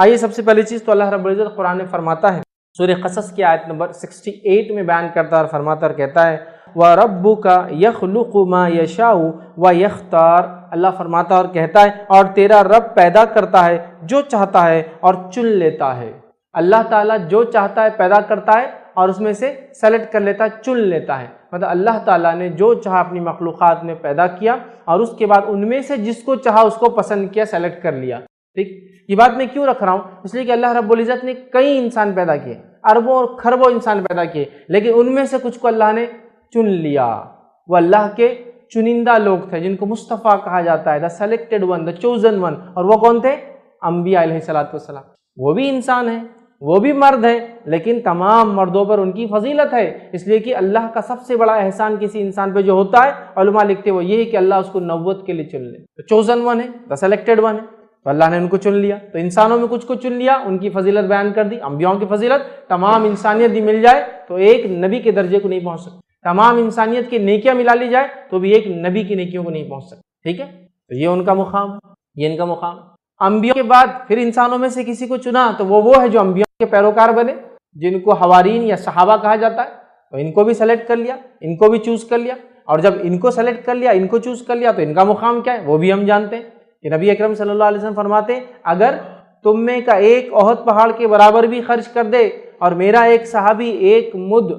آئیے سب سے پہلی چیز تو اللہ رب العزت قرآن میں فرماتا ہے، سورہ قصص کی آیت نمبر 68 میں بیان کرتا ہے اور فرماتا اور کہتا ہے وَرَبُّكَ يَخْلُقُ مَا يَشَاءُ وَيَخْتَارُ، اللہ فرماتا اور کہتا ہے اور تیرا رب پیدا کرتا ہے جو چاہتا ہے اور چن لیتا ہے۔ اللہ تعالیٰ جو چاہتا ہے پیدا کرتا ہے اور اس میں سے سلیکٹ کر لیتا ہے، چن لیتا ہے۔ مطلب اللہ تعالیٰ نے جو چاہا اپنی مخلوقات میں پیدا کیا اور اس کے بعد ان میں سے جس کو چاہا اس کو پسند کیا، سلیکٹ کر لیا۔ ٹھیک، یہ بات میں کیوں رکھ رہا ہوں؟ اس لیے کہ اللہ رب العزت نے کئی انسان پیدا کیے، اربوں اور خربوں انسان پیدا کیے، لیکن ان میں سے کچھ کو اللہ نے چن لیا۔ وہ اللہ کے چنندہ لوگ تھے جن کو مصطفیٰ کہا جاتا ہے، the selected one, the chosen one. اور وہ کون تھے؟ انبیاء علیہ السلام۔ وہ بھی انسان ہیں، وہ بھی مرد ہیں، لیکن تمام مردوں پر ان کی فضیلت ہے، اس لیے کہ اللہ کا سب سے بڑا احسان کسی انسان پہ جو ہوتا ہے، علماء لکھتے وہ یہ ہے کہ اللہ اس کو نبوت کے لیے چن لے۔ تو چوزن ون ہے، دا سلیکٹڈ ون ہے، تو اللہ نے ان کو چن لیا۔ تو انسانوں میں کچھ کو چن لیا، ان کی فضیلت بیان کر دی، انبیاءوں کی فضیلت۔ تمام انسانیت بھی مل جائے تو ایک نبی کے درجے کو نہیں پہنچ سکتی، تمام انسانیت کی نیکیاں ملا لی جائے تو بھی ایک نبی کی نیکیوں کو نہیں پہنچ سکتی۔ ٹھیک ہے، تو یہ ان کا مقام، یہ ان کا مقام۔ انبیاء کے بعد پھر انسانوں میں سے کسی کو چنا تو وہ ہے جو انبیاء کے پیروکار بنے، جن کو حوارین یا صحابہ کہا جاتا ہے۔ تو ان کو بھی سلیکٹ کر لیا، ان کو بھی چوز کر لیا، اور جب ان کو سلیکٹ کر لیا، ان کو چوز کر لیا، تو ان کا مقام کیا ہے وہ بھی ہم جانتے ہیں کہ نبی اکرم صلی اللہ علیہ وسلم فرماتے ہیں اگر تم میں کا ایک احد پہاڑ کے برابر بھی خرچ کر دے اور میرا ایک صحابی ایک مد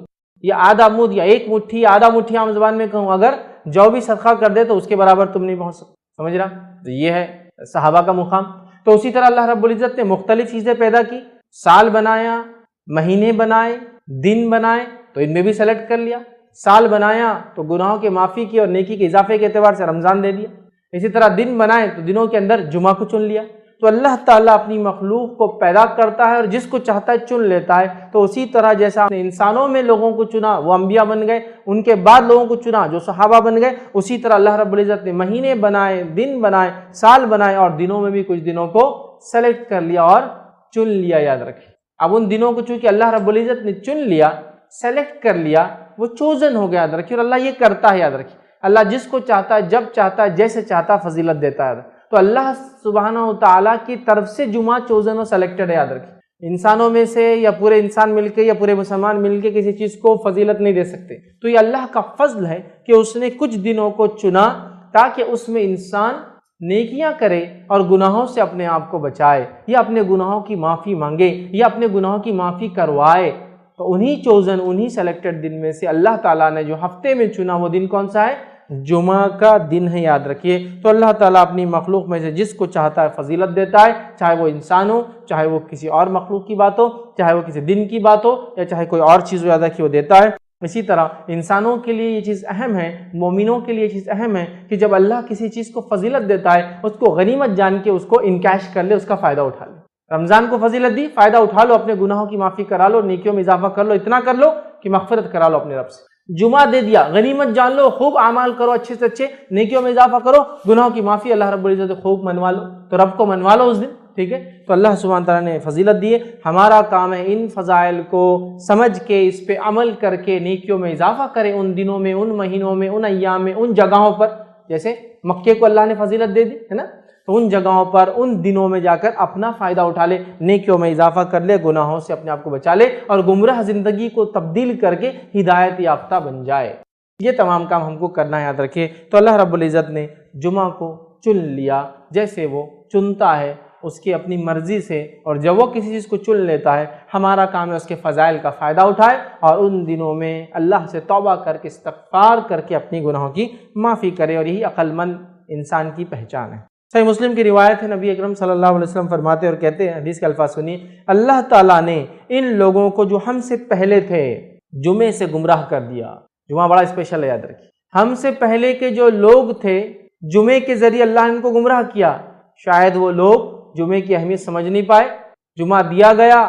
یا آدھا مد یا ایک مٹھی آدھا مٹھی عام زبان میں کہوں اگر جو بھی صدقہ کر دے تو اس کے برابر تم نہیں پہنچ سکتے۔ سمجھ رہا؟ تو یہ ہے صحابہ کا مقام۔ تو اسی طرح اللہ رب العزت نے مختلف چیزیں پیدا کی، سال بنایا، مہینے بنائے، دن بنائے، تو ان میں بھی سلیکٹ کر لیا۔ سال بنایا تو گناہوں کے معافی کی اور نیکی کے اضافے کے اعتبار سے رمضان دے دیا۔ اسی طرح دن بنائے تو دنوں کے اندر جمعہ کو چن لیا۔ تو اللہ تعالیٰ اپنی مخلوق کو پیدا کرتا ہے اور جس کو چاہتا ہے چن لیتا ہے۔ تو اسی طرح جیسا انسانوں میں لوگوں کو چنا وہ انبیاء بن گئے، ان کے بعد لوگوں کو چنا جو صحابہ بن گئے، اسی طرح اللہ رب العزت نے مہینے بنائے، دن بنائے، سال بنائے، اور دنوں میں بھی کچھ دنوں کو سلیکٹ کر لیا اور چن لیا۔ یاد رکھیں، اب ان دنوں کو چونکہ اللہ رب العزت نے چن لیا، سلیکٹ کر لیا، وہ چوزن ہو گیا۔ یاد رکھیں، اور اللہ یہ کرتا ہے، یاد رکھیں اللہ جس کو چاہتا ہے، جب چاہتا ہے، جیسے چاہتا ہے فضیلت دیتا ہے۔ تو اللہ سبحانہ و تعالیٰ کی طرف سے جمعہ چوزن و سلیکٹڈ ہے۔ یاد رکھیں، انسانوں میں سے یا پورے انسان مل کے یا پورے مسلمان مل کے کسی چیز کو فضیلت نہیں دے سکتے۔ تو یہ اللہ کا فضل ہے کہ اس نے کچھ دنوں کو چنا تاکہ اس میں انسان نیکیاں کرے اور گناہوں سے اپنے آپ کو بچائے، یا اپنے گناہوں کی معافی مانگے، یا اپنے گناہوں کی معافی کروائے۔ تو انہی چوزن، انہی سلیکٹڈ دن میں سے اللہ تعالیٰ نے جو ہفتے میں چنا وہ دن کون سا ہے؟ جمعہ کا دن ہے۔ یاد رکھیے، تو اللہ تعالیٰ اپنی مخلوق میں سے جس کو چاہتا ہے فضیلت دیتا ہے، چاہے وہ انسان ہو، چاہے وہ کسی اور مخلوق کی بات ہو، چاہے وہ کسی دن کی بات ہو، یا چاہے کوئی اور چیز یاد رکھیے وہ دیتا ہے۔ اسی طرح انسانوں کے لیے یہ چیز اہم ہے، مومنوں کے لیے یہ چیز اہم ہے کہ جب اللہ کسی چیز کو فضیلت دیتا ہے اس کو غنیمت جان کے اس کو انکیش کر لے، اس کا فائدہ اٹھا لے۔ رمضان کو فضیلت دی، فائدہ اٹھا لو، اپنے گناہوں کی معافی کرا لو، نیکیوں میں اضافہ کر لو، اتنا کر لو کہ مغفرت کرا لو اپنے رب سے۔ جمعہ دے دیا، غنیمت جان لو، خوب اعمال کرو، اچھے سے اچھے، نیکیوں میں اضافہ کرو، گناہوں کی معافی اللہ رب العزت خوب منوا لو، تو رب کو منوا لو اس دن۔ ٹھیک ہے، تو اللہ سبحانہ تعالیٰ نے فضیلت دی ہے۔ ہمارا کام ہے ان فضائل کو سمجھ کے اس پہ عمل کر کے نیکیوں میں اضافہ کریں، ان دنوں میں، ان مہینوں میں، ان ایام میں، ان جگہوں پر۔ جیسے مکے کو اللہ نے فضیلت دے دی ہے نا، تو ان جگہوں پر، ان دنوں میں جا کر اپنا فائدہ اٹھا لے، نیکیوں میں اضافہ کر لے، گناہوں سے اپنے آپ کو بچا لے، اور گمراہ زندگی کو تبدیل کر کے ہدایت یافتہ بن جائے۔ یہ تمام کام ہم کو کرنا ہے، یاد رکھیے۔ تو اللہ رب العزت نے جمعہ کو چن لیا، جیسے وہ چنتا ہے اس کی اپنی مرضی سے، اور جب وہ کسی چیز کو چن لیتا ہے ہمارا کام ہے اس کے فضائل کا فائدہ اٹھائے، اور ان دنوں میں اللہ سے توبہ کر کے، استغفار کر کے اپنی گناہوں کی معافی کرے، اور یہی عقل مند انسان کی پہچان ہے۔ صحیح مسلم کی روایت ہے، نبی اکرم صلی اللہ علیہ وسلم فرماتے اور کہتے ہیں، حدیث کے الفاظ سنیے، اللہ تعالیٰ نے ان لوگوں کو جو ہم سے پہلے تھے جمعے سے گمراہ کر دیا۔ جمعہ بڑا اسپیشل ہے، یاد رکھیے، ہم سے پہلے کے جو لوگ تھے جمعے کے ذریعے اللہ نے ان کو گمراہ کیا۔ شاید وہ لوگ جمعے کی اہمیت سمجھ نہیں پائے، جمعہ دیا گیا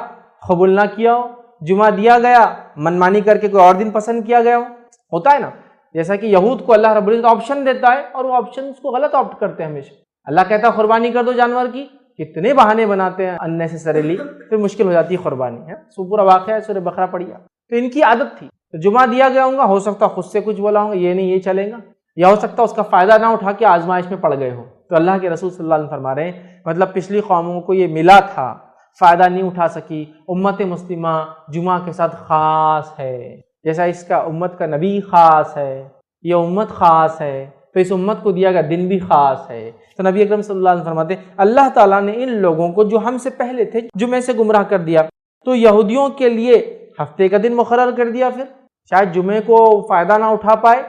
قبول نہ کیا ہو، جمعہ دیا گیا منمانی کر کے کوئی اور دن پسند کیا گیا ہو، ہوتا ہے نا۔ جیسا کہ یہود کو اللہ رب العزت آپشن دیتا ہے اور وہ آپشن اس کو غلط آپٹ کرتے ہیں ہمیشہ۔ اللہ کہتا ہے قربانی کر دو جانور کی، کتنے بہانے بناتے ہیں اننیسیسریلی، پھر مشکل ہو جاتی ہے قربانی ہے۔ سو پورا واقعہ ہے سورہ بقرہ پڑھیا۔ تو ان کی عادت تھی، تو جمعہ دیا گیا ہوں گا، ہو سکتا خود سے کچھ بولا ہوں گا، یہ نہیں یہ چلے گا، یا ہو سکتا اس کا فائدہ نہ اٹھا کے آزمائش میں پڑ گئے ہو۔ تو اللہ کے رسول صلی اللہ علیہ وسلم فرما رہے ہیں، مطلب پچھلی قوموں کو یہ ملا تھا، فائدہ نہیں اٹھا سکی، امت مسلمہ جمعہ کے ساتھ خاص ہے، جیسا اس کا امت کا نبی خاص ہے، یہ امت خاص ہے، تو اس امت کو دیا گیا دن بھی خاص ہے۔ تو نبی اکرم صلی اللہ علیہ وسلم فرماتے ہیں اللہ تعالیٰ نے ان لوگوں کو جو ہم سے پہلے تھے جمعے سے گمراہ کر دیا، تو یہودیوں کے لیے ہفتے کا دن مقرر کر دیا، پھر شاید جمعے کو فائدہ نہ اٹھا پائے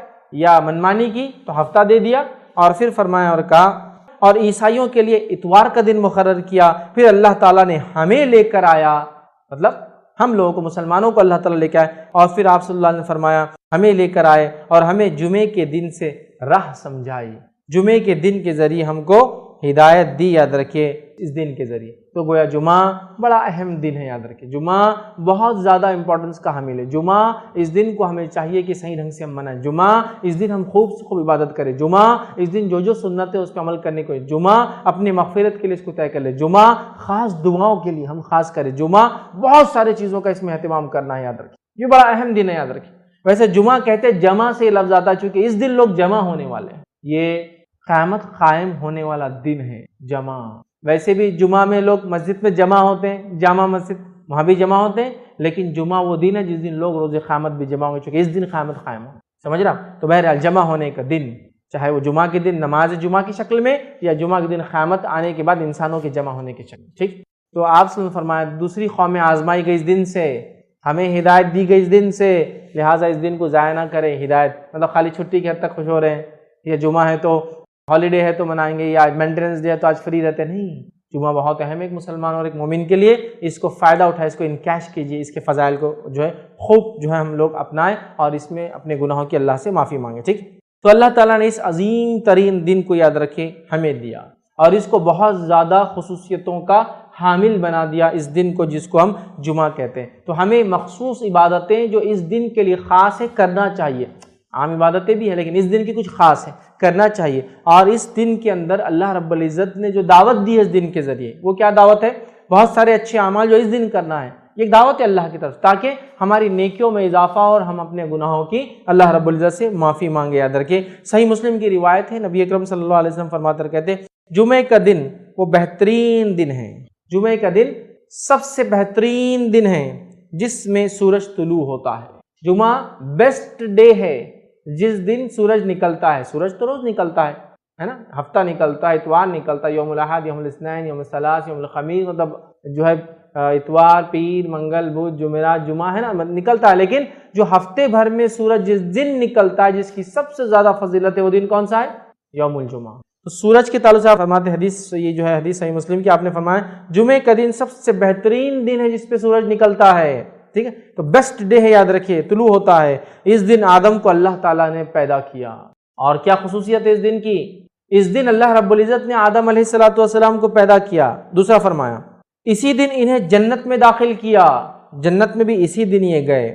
یا منمانی کی تو ہفتہ دے دیا، اور پھر فرمایا اور کہا، اور عیسائیوں کے لیے اتوار کا دن مقرر کیا، پھر اللہ تعالیٰ نے ہمیں لے کر آیا، مطلب ہم لوگوں کو مسلمانوں کو اللہ تعالیٰ لے کے آئے، اور پھر آپ صلی اللہ علیہ وسلم نے فرمایا ہمیں لے کر آئے اور ہمیں جمعے کے دن سے راہ سمجھائی، جمعے کے دن کے ذریعے ہم کو ہدایت دی، یاد رکھیے اس دن کے ذریعے۔ تو گویا جمعہ بڑا اہم دن ہے، یاد رکھیے جمعہ بہت زیادہ امپورٹنس کا حامل ہے۔ جمعہ اس دن کو ہمیں چاہیے کہ صحیح ڈھنگ سے ہم منائیں، جمعہ اس دن ہم خوب سے خوب عبادت کریں، جمعہ اس دن جو سنت ہے اس پہ عمل کرنے کو، جمعہ اپنی مغفرت کے لیے اس کو طے کر لے، جمعہ خاص دعاؤں کے لیے ہم خاص کریں، جمعہ بہت سارے چیزوں کا اس میں اہتمام کرنا ہے، یاد رکھیے یہ بڑا اہم دن ہے، یاد رکھیے۔ ویسے جمعہ کہتے جمع سے یہ لفظ آتا ہے چونکہ اس دن لوگ جمع ہونے والے ہیں، یہ قیامت قائم ہونے والا دن ہے جمع۔ ویسے بھی جمعہ میں لوگ مسجد میں جمع ہوتے ہیں، جامع مسجد وہاں بھی جمع ہوتے ہیں، لیکن جمعہ وہ دن ہے جس دن لوگ روز قیامت بھی جمع ہوں گے، چونکہ اس دن قیامت قائم ہو، سمجھ رہا؟ تو بہرحال جمع ہونے کا دن، چاہے وہ جمعہ کے دن نماز جمعہ کی شکل میں یا جمعہ کے دن قیامت آنے کے بعد انسانوں کے جمع ہونے کی شکل میں، ٹھیک؟ تو آپ صلی اللہ علیہ وسلم فرمایا دوسری قومیں آزمائی گئی اس دن سے، ہمیں ہدایت دی گئی اس دن سے، لہٰذا اس دن کو ضائع نہ کریں۔ ہدایت مطلب خالی چھٹی کے حد تک خوش ہو رہے ہیں، یا جمعہ ہے تو ہالیڈے ہے تو منائیں گے، یا مینٹیننس ڈے ہے تو آج فری رہتے، نہیں، جمعہ بہت اہم ہے ایک مسلمان اور ایک مومن کے لیے، اس کو فائدہ اٹھائے، اس کو انکیش کیجیے، اس کے فضائل کو خوب ہم لوگ اپنائیں اور اس میں اپنے گناہوں کی اللہ سے معافی مانگیں، ٹھیک؟ تو اللہ تعالیٰ نے اس عظیم ترین دن کو یاد رکھے ہمیں دیا اور اس کو بہت زیادہ خصوصیتوں کا حامل بنا دیا، اس دن کو جس کو ہم جمعہ کہتے ہیں۔ تو ہمیں مخصوص عبادتیں جو اس دن کے لیے خاص ہے کرنا چاہیے، عام عبادتیں بھی ہیں لیکن اس دن کی کچھ خاص ہے، کرنا چاہیے۔ اور اس دن کے اندر اللہ رب العزت نے جو دعوت دی ہے اس دن کے ذریعے، وہ کیا دعوت ہے؟ بہت سارے اچھے اعمال جو اس دن کرنا ہے، یہ دعوت ہے اللہ کی طرف، تاکہ ہماری نیکیوں میں اضافہ اور ہم اپنے گناہوں کی اللہ رب العزت سے معافی مانگے۔ یاد رکھیں صحیح مسلم کی روایت ہے، نبی اکرم صلی اللہ علیہ وسلم فرماتے کہتے جمعے کا دن وہ بہترین دن ہے، جمعے کا دن سب سے بہترین دن ہے جس میں سورج طلوع ہوتا ہے۔ جمعہ بیسٹ ڈے ہے جس دن سورج نکلتا ہے، سورج تو روز نکلتا ہے نا، ہفتہ نکلتا ہے، اتوار نکلتا ہے، یوم الاحد، یوم الاثنین، یوم الثلاث، یوم الخمیس، مطلب اتوار، پیر، منگل، بدھ، جمعرات، جمعہ ہے نا نکلتا ہے، لیکن جو ہفتے بھر میں سورج جس دن نکلتا ہے جس کی سب سے زیادہ فضیلت ہے وہ دن کون سا ہے؟ یوم الجمعہ۔ تو سورج کے تعلق سے آپ فرماتے ہیں حدیث، یہ حدیث صحیح مسلم کی، آپ نے فرمایا جمعے کا دن سب سے بہترین دن ہے جس پہ سورج نکلتا ہے، ٹھیک ہے؟ تو بیسٹ ڈے ہے، یاد رکھیے طلوع ہوتا ہے۔ اس دن آدم کو اللہ تعالیٰ نے پیدا کیا، اور کیا خصوصیت ہے اس دن کی؟ اس دن اللہ رب العزت نے آدم علیہ السلام کو پیدا کیا۔ دوسرا فرمایا اسی دن انہیں جنت میں داخل کیا، جنت میں بھی اسی دن یہ گئے،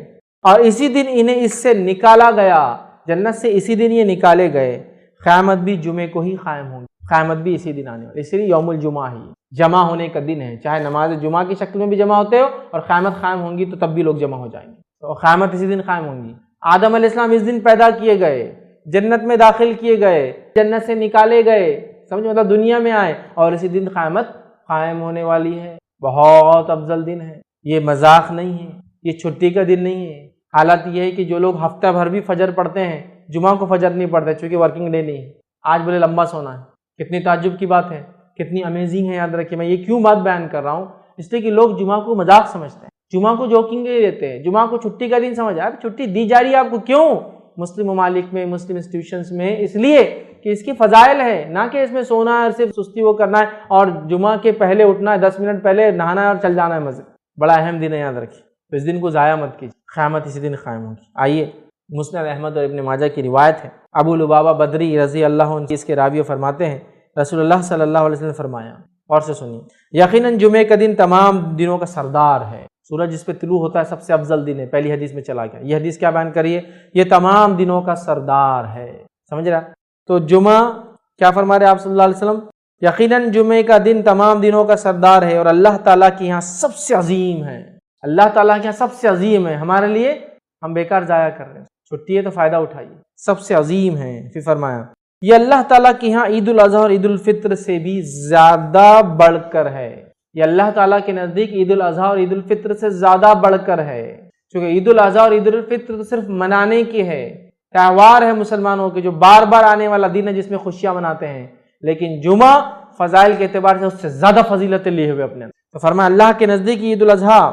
اور اسی دن انہیں اس سے نکالا گیا، جنت سے اسی دن یہ نکالے گئے۔ قیامت بھی جمعے کو ہی قائم ہوگی، قیامت بھی اسی دن آنے والی، اس لیے یوم الجمعہ ہی جمع ہونے کا دن ہے، چاہے نماز جمعہ کی شکل میں بھی جمع ہوتے ہو اور قیامت قائم ہوں گی تو تب بھی لوگ جمع ہو جائیں گے، تو قیامت اسی دن قائم ہوں گی۔ آدم علیہ السلام اس دن پیدا کیے گئے، جنت میں داخل کیے گئے، جنت سے نکالے گئے، سمجھو مطلب دنیا میں آئے، اور اسی دن قیامت قائم ہونے والی ہے۔ بہت افضل دن ہے، یہ مذاق نہیں ہے، یہ چھٹی کا دن نہیں ہے۔ حالت یہ ہے کہ جو لوگ ہفتہ بھر بھی فجر پڑھتے ہیں، جمعہ کو فجر نہیں پڑھتے چونکہ ورکنگ ڈے نہیں ہے، آج بولے لمبا سونا ہے، کتنی تعجب کی بات ہے، کتنی امیزنگ ہے۔ یاد رکھیے میں یہ کیوں بات بیان کر رہا ہوں، اس لیے کہ لوگ جمعہ کو مذاق سمجھتے ہیں، جمعہ کو جوکنگ لیتے ہیں، جمعہ کو چھٹی کا دن سمجھا ہے۔ چھٹی دی جا رہی ہے آپ کو کیوں؟ مسلم ممالک میں، مسلم انسٹیٹیوشنز میں، اس لیے کہ اس کی فضائل ہے، نہ کہ اس میں سونا ہے اور صرف سستی وہ کرنا ہے اور جمعہ کے پہلے اٹھنا ہے، 10 منٹ پہلے نہانا ہے اور چل جانا ہے مسجد۔ بڑا اہم دن ہے، یاد رکھیے، تو اس دن کو ضائع مت کیجیے، قیامت اسی دن قائم ہوگی۔ آئیے مسند احمد اور ابن ماجہ کی روایت ہے، ابو لبابہ بدری رضی اللہ عنہ اس کے راوی فرماتے ہیں رسول اللہ صلی اللہ علیہ وسلم نے فرمایا، اور سے سنیے، یقیناً جمعے کا دن تمام دنوں کا سردار ہے، سورج جس پہ طلوع ہوتا ہے سب سے افضل دن ہے، پہلی حدیث میں چلا گیا۔ یہ حدیث کیا بیان کریے؟ یہ تمام دنوں کا سردار ہے، سمجھ رہا؟ تو جمعہ کیا فرما رہے آپ صلی اللہ علیہ وسلم؟ یقیناً جمعے کا دن تمام دنوں کا سردار ہے اور اللہ تعالیٰ کے یہاں سب سے عظیم ہے، اللہ تعالیٰ کے یہاں سب سے عظیم ہے، ہمارے لیے ہم بیکار ضائع کر رہے ہیں، چھٹی ہے تو فائدہ اٹھائیے، سب سے عظیم ہے۔ پھر فرمایا یہ اللہ تعالیٰ کے یہاں عید الاضحیٰ اور عید الفطر سے بھی زیادہ بڑھ کر ہے، یہ اللہ تعالیٰ کے نزدیک عید الاضحیٰ اور عید الفطر سے زیادہ بڑھ کر ہے، چونکہ عید الاضحیٰ اور عید الفطر تو صرف منانے کی ہے، تہوار ہے مسلمانوں کے جو بار بار آنے والا دن ہے جس میں خوشیاں مناتے ہیں، لیکن جمعہ فضائل کے اعتبار سے اس سے زیادہ فضیلتیں لیے ہوئے اپنے، تو فرمایا اللہ کے نزدیک عید الاضحیٰ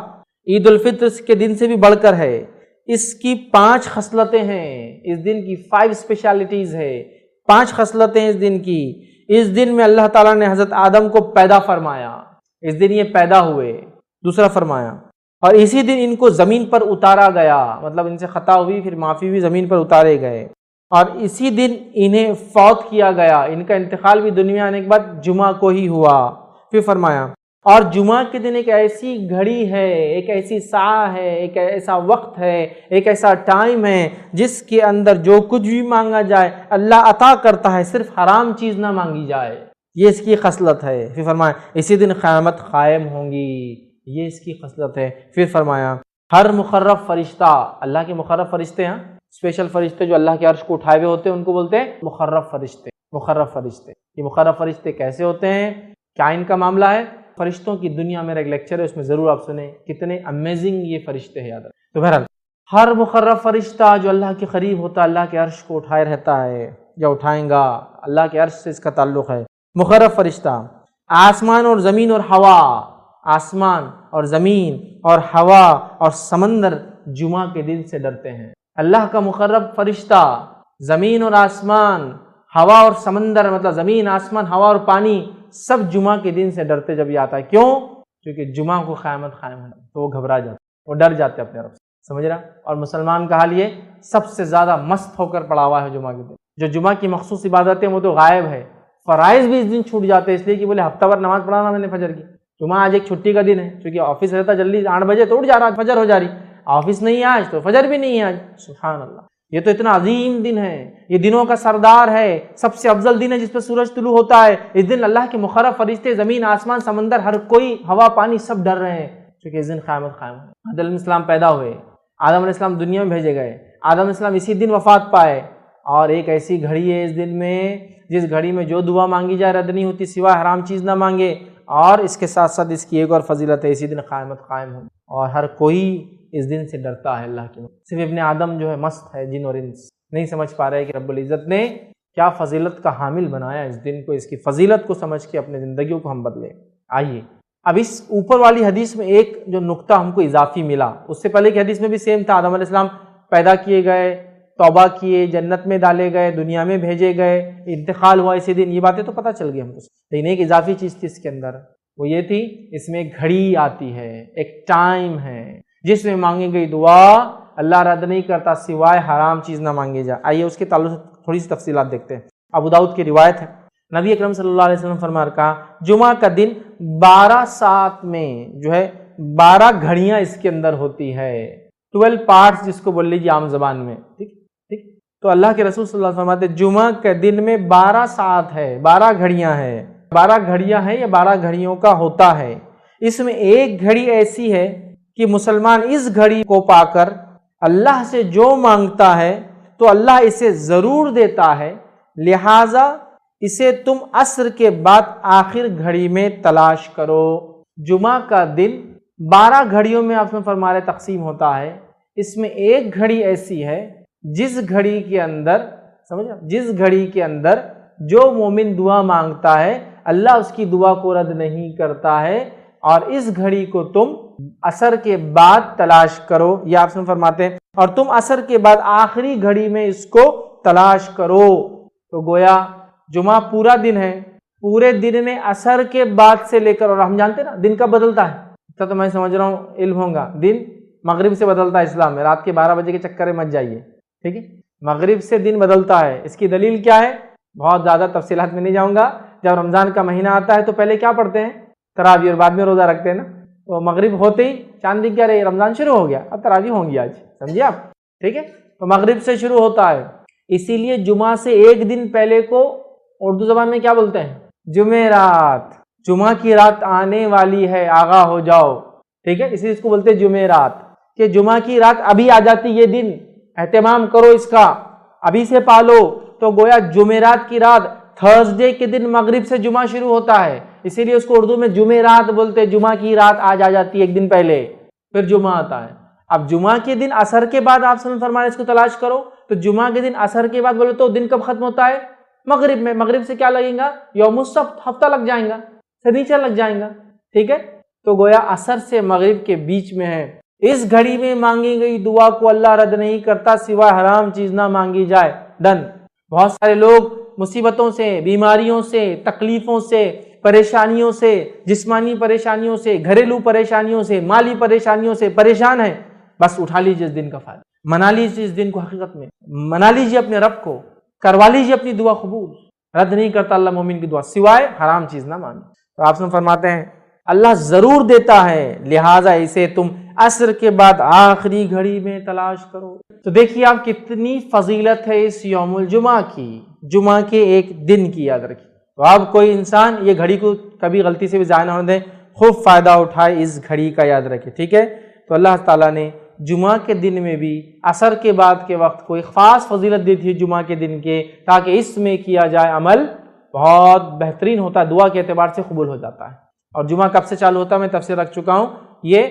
عید الفطر کے دن سے بھی بڑھ کر ہے، اس کی 5 خصلتیں ہیں، اس دن کی 5 اسپیشلٹیز ہے، 5 خصلتیں اس دن کی۔ اس دن میں اللہ تعالیٰ نے حضرت آدم کو پیدا فرمایا، اس دن یہ پیدا ہوئے، دوسرا فرمایا، اور اسی دن ان کو زمین پر اتارا گیا، مطلب ان سے خطا ہوئی پھر معافی ہوئی، زمین پر اتارے گئے، اور اسی دن انہیں فوت کیا گیا، ان کا انتقال بھی دنیا آنے کے بعد جمعہ کو ہی ہوا۔ پھر فرمایا اور جمعہ کے دن ایک ایسی گھڑی ہے، ایک ایسی ساعت ہے، ایک ایسا وقت ہے، ایک ایسا ٹائم ہے جس کے اندر جو کچھ بھی مانگا جائے اللہ عطا کرتا ہے، صرف حرام چیز نہ مانگی جائے، یہ اس کی خصلت ہے۔ پھر فرمایا اسی دن قیامت قائم ہوں گی، یہ اس کی خصلت ہے۔ پھر فرمایا ہر مقرب فرشتہ، اللہ کے مقرب فرشتے ہیں، اسپیشل فرشتے جو اللہ کے عرش کو اٹھائے ہوئے ہوتے ہیں ان کو بولتے ہیں مقرب فرشتے۔ مقرب فرشتے، یہ مقرب فرشتے کیسے ہوتے ہیں، کیا ان کا معاملہ ہے؟ فرشتوں کی دنیا میرا ایک لیکچر ہے، اس میں ضرور آپ سنیں، کتنے امیزنگ یہ فرشتے ہیں، یاد رکھیں۔ تو بہرحال ہر مقرب فرشتہ جو اللہ کے قریب ہوتا ہے، اللہ کے عرش کو اٹھائے رہتا ہے یا اٹھائیں گا، اللہ کے عرش سے اس کا تعلق ہے۔ مقرب فرشتہ آسمان اور زمین اور ہوا، آسمان اور زمین اور ہوا اور سمندر جمعہ کے دن سے ڈرتے ہیں۔ اللہ کا مقرب فرشتہ زمین اور آسمان، ہوا اور سمندر، مطلب زمین، آسمان، ہوا اور پانی، سب جمعہ کے دن سے ڈرتے جب یہ آتا ہے۔ کیوں؟ کیونکہ جمعہ کو قیامت قائم ہونا تو وہ گھبرا جاتے، وہ ڈر جاتے اپنے رب سے، سمجھ رہا؟ اور مسلمان کا حال یہ سب سے زیادہ مست ہو کر پڑا ہوا ہے جمعہ کے دن، جو جمعہ کی مخصوص عبادتیں وہ تو غائب ہے، فرائض بھی اس دن چھوٹ جاتے ہیں، اس لیے کہ بولے ہفتہ بھر نماز پڑھانا میں نے فجر کی، جمعہ آج ایک چھٹی کا دن ہے، کیونکہ آفس رہتا جلدی 8 بجے تو اٹھ جا رہا، فجر ہو جا رہی، آفس نہیں ہے آج تو فجر بھی نہیں ہے آج، سبحان اللہ، یہ تو اتنا عظیم دن ہے، یہ دنوں کا سردار ہے، سب سے افضل دن ہے جس پہ سورج طلوع ہوتا ہے۔ اس دن اللہ کے مقرب فرشتے زمین، آسمان، سمندر، ہر کوئی، ہوا، پانی سب ڈر رہے ہیں، کیونکہ اس دن قیامت قائم ہے۔ آدم علیہ السلام پیدا ہوئے، آدم علیہ السلام دنیا میں بھیجے گئے، آدم علیہ السلام اسی دن وفات پائے، اور ایک ایسی گھڑی ہے اس دن میں جس گھڑی میں جو دعا مانگی جائے رد نہیں ہوتی سوائے حرام چیز نہ مانگے، اور اس کے ساتھ ساتھ اس کی ایک اور فضیلت ہے، اسی دن قیامت قائم ہو، اور ہر کوئی اس دن سے ڈرتا ہے اللہ کی۔ صرف ابن آدم جو ہے مست ہے، جن اور انس نہیں سمجھ پا رہے کہ رب العزت نے کیا فضیلت کا حامل بنایا اس دن کو، اس کی فضیلت کو سمجھ کے اپنے زندگیوں کو ہم بدلیں۔ آئیے اب اس اوپر والی حدیث میں ایک جو نقطہ ہم کو اضافی ملا، اس سے پہلے کی حدیث میں بھی سیم تھا، آدم علیہ السلام پیدا کیے گئے، توبہ کیے، جنت میں ڈالے گئے، دنیا میں بھیجے گئے، انتقال ہوا اسی دن، یہ باتیں تو پتہ چل گئی ہم کو، لیکن ایک اضافی چیز تھی اس کے اندر، وہ یہ تھی اس میں ایک گھڑی آتی ہے، ایک ٹائم ہے جس میں مانگی گئی دعا اللہ رد نہیں کرتا سوائے حرام چیز نہ مانگی جائے۔ آئیے اس کے تعلق سے تھوڑی سی تفصیلات دیکھتے ہیں۔ ابو داؤد کی روایت ہے، نبی اکرم صلی اللہ علیہ وسلم فرما کہا جمعہ کا دن 12 ساعت میں جو ہے 12 گھڑیاں اس کے اندر ہوتی ہے، 12 پارٹس جس کو بول لیجیے عام زبان میں، ٹھیک ٹھیک۔ تو اللہ کے رسول صلی اللہ علیہ وسلم فرماتے جمعہ کے دن میں 12 ساعت ہے، 12 گھڑیاں ہیں، 12 گھڑیاں ہیں یا 12 گھڑیوں کا ہوتا ہے۔ اس میں ایک گھڑی ایسی ہے کہ مسلمان اس گھڑی کو پا کر اللہ سے جو مانگتا ہے تو اللہ اسے ضرور دیتا ہے، لہٰذا اسے تم عصر کے بعد آخر گھڑی میں تلاش کرو۔ جمعہ کا دن 12 گھڑیوں میں آپ نے فرما رہے تقسیم ہوتا ہے، اس میں ایک گھڑی ایسی ہے جس گھڑی کے اندر سمجھا، جس گھڑی کے اندر جو مومن دعا مانگتا ہے اللہ اس کی دعا کو رد نہیں کرتا ہے، اور اس گھڑی کو تم عصر کے بعد تلاش کرو، یہ آپ سے فرماتے ہیں، اور تم عصر کے بعد آخری گھڑی میں اس کو تلاش کرو۔ تو گویا جمعہ پورا دن ہے، پورے دن میں عصر کے بعد سے لے کر، اور ہم جانتے ہیں نا دن کب بدلتا ہے، تو میں سمجھ رہا ہوں علم ہوگا، دن مغرب سے بدلتا ہے اسلام میں، رات کے 12 بجے کے چکر میں مت جائیے، ٹھیک ہے، مغرب سے دن بدلتا ہے۔ اس کی دلیل کیا ہے؟ بہت زیادہ تفصیلات میں نہیں جاؤں گا۔ جب رمضان کا مہینہ آتا ہے تو پہلے کیا پڑھتے ہیں؟ تراویح، اور بعد میں روزہ رکھتے ہیں نا، تو مغرب ہوتے ہی چاند دکھ گیا، رہے رمضان شروع ہو گیا، اب تراویح ہوں گی آج، سمجھے آپ، ٹھیک ہے، تو مغرب سے شروع ہوتا ہے، اسی لیے جمعہ سے ایک دن پہلے کو اردو زبان میں کیا بولتے ہیں؟ جمعرات، جمعہ کی رات آنے والی ہے، آگاہ ہو جاؤ، ٹھیک ہے، اسی اس کو بولتے ہیں جمعرات، کہ جمعہ کی رات ابھی آ جاتی، یہ دن اہتمام کرو اس کا، ابھی سے پالو۔ تو گویا جمعرات کی رات تھرسڈے کے دن مغرب سے جمعہ شروع ہوتا ہے، اسی لیے اس کو اردو میں جمعرات بولتے ہیں، جمعہ کی رات آج آ جاتی ہے ایک دن پہلے، پھر جمعہ آتا ہے۔ اب جمعہ کے دن عصر کے بعد آپ سے فرمایا اس کو تلاش کرو، تو جمعہ کے دن عصر کے بعد بولے تو دن کب ختم ہوتا ہے؟ مغرب میں۔ مغرب سے کیا لگیں گا؟ یوم السبت، ہفتہ لگ جائیں گا، سنیچر لگ جائیں گا، ٹھیک ہے؟ تو گویا عصر سے مغرب کے بیچ میں ہے۔ اس گھڑی میں مانگی گئی دعا کو اللہ رد نہیں کرتا سوائے حرام چیز نہ مانگی جائے۔ ڈن۔ بہت سارے لوگ مصیبتوں سے، بیماریوں سے، تکلیفوں سے، پریشانیوں سے، جسمانی پریشانیوں سے، گھریلو پریشانیوں سے، مالی پریشانیوں سے پریشان ہیں، بس اٹھا لیجیے اس دن کا فائدہ، منا لیجیے اس دن کو، حقیقت میں منا لیجیے اپنے رب کو، کروا لیجیے اپنی دعا قبول۔ رد نہیں کرتا اللہ مومن کی دعا سوائے حرام چیز نہ مانگے۔ تو آپ سے فرماتے ہیں اللہ ضرور دیتا ہے، لہٰذا اسے تم عصر کے بعد آخری گھڑی میں تلاش کرو۔ تو دیکھیے آپ کتنی فضیلت ہے اس یوم الجمعہ کی، جمعہ کے ایک دن کی، یاد رکھیے۔ تو اب کوئی انسان یہ گھڑی کو کبھی غلطی سے بھی ضائع نہ ہونے دیں، خوب فائدہ اٹھائے اس گھڑی کا، یاد رکھیے، ٹھیک ہے؟ تو اللہ تعالیٰ نے جمعہ کے دن میں بھی عصر کے بعد کے وقت کوئی خاص فضیلت دی تھی جمعہ کے دن کے، تاکہ اس میں کیا جائے عمل بہت بہترین ہوتا ہے، دعا کے اعتبار سے قبول ہو جاتا ہے۔ اور جمعہ کب سے چالو ہوتا ہے میں تفسیر رکھ چکا ہوں، یہ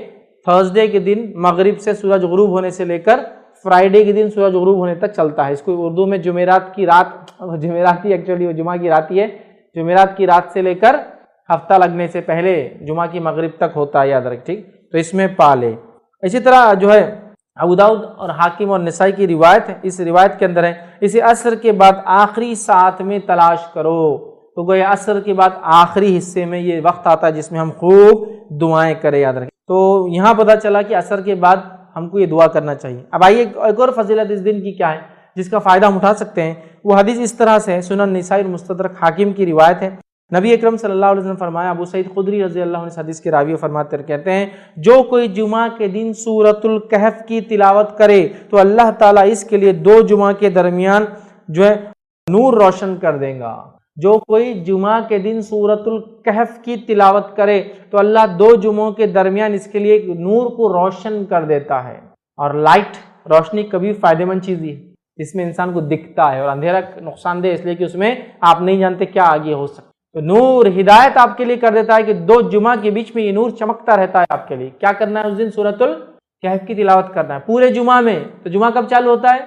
تھرسڈے کے دن مغرب سے سورج غروب ہونے سے لے کر فرائیڈے کے دن سورج غروب ہونے تک چلتا ہے۔ اس کو اردو میں جمعرات کی رات، جمعرات ہی ایکچولی وہ جمعہ کی رات ہی ہے، جمعرات کی رات سے لے کر ہفتہ لگنے سے پہلے جمعہ کی مغرب تک ہوتا ہے، یاد رکھ، ٹھیک؟ تو اس میں پالے۔ اسی طرح جو ہے ابو داؤد اور حاکم اور نسائی کی روایت ہے، اس روایت کے اندر ہے اسے عصر کے بعد آخری ساعت میں تلاش کرو۔ تو گویا عصر کے بعد آخری حصے میں یہ وقت آتا ہے جس میں ہم خوب دعائیں کریں، یاد رکھیں۔ تو یہاں پتہ چلا کہ عصر کے بعد ہم کو یہ دعا کرنا چاہیے۔ اب آئیے ایک اور فضیلت اس دن کی کیا ہے جس کا فائدہ ہم اٹھا سکتے ہیں۔ وہ حدیث اس طرح سے ہے، سنن نسائی اور مستدرک حاکم کی روایت ہے۔ نبی اکرم صلی اللہ علیہ وسلم فرمایا، ابو سعید خدری رضی اللہ عنہ اس حدیث کے راوی فرماتے کہتے ہیں، جو کوئی جمعہ کے دن سورۃ الکہف کی تلاوت کرے تو اللہ تعالیٰ اس کے لیے 2 جمعہ کے درمیان جو ہے نور روشن کر دے گا۔ جو کوئی جمعہ کے دن سورۃ الکہف کی تلاوت کرے تو اللہ 2 جمعوں کے درمیان اس کے لیے ایک نور کو روشن کر دیتا ہے۔ اور لائٹ، روشنی کبھی فائدہ مند چیز ہے، اس میں انسان کو دکھتا ہے، اور اندھیرا نقصان دہ اس لیے کہ اس میں آپ نہیں جانتے کیا آگے ہو سکتا۔ تو نور ہدایت آپ کے لیے کر دیتا ہے کہ 2 جمعہ کے بیچ میں یہ نور چمکتا رہتا ہے آپ کے لیے۔ کیا کرنا ہے اس دن؟ سورۃ الکہف کی تلاوت کرنا ہے پورے جمعہ میں۔ تو جمعہ کب چالو ہوتا ہے؟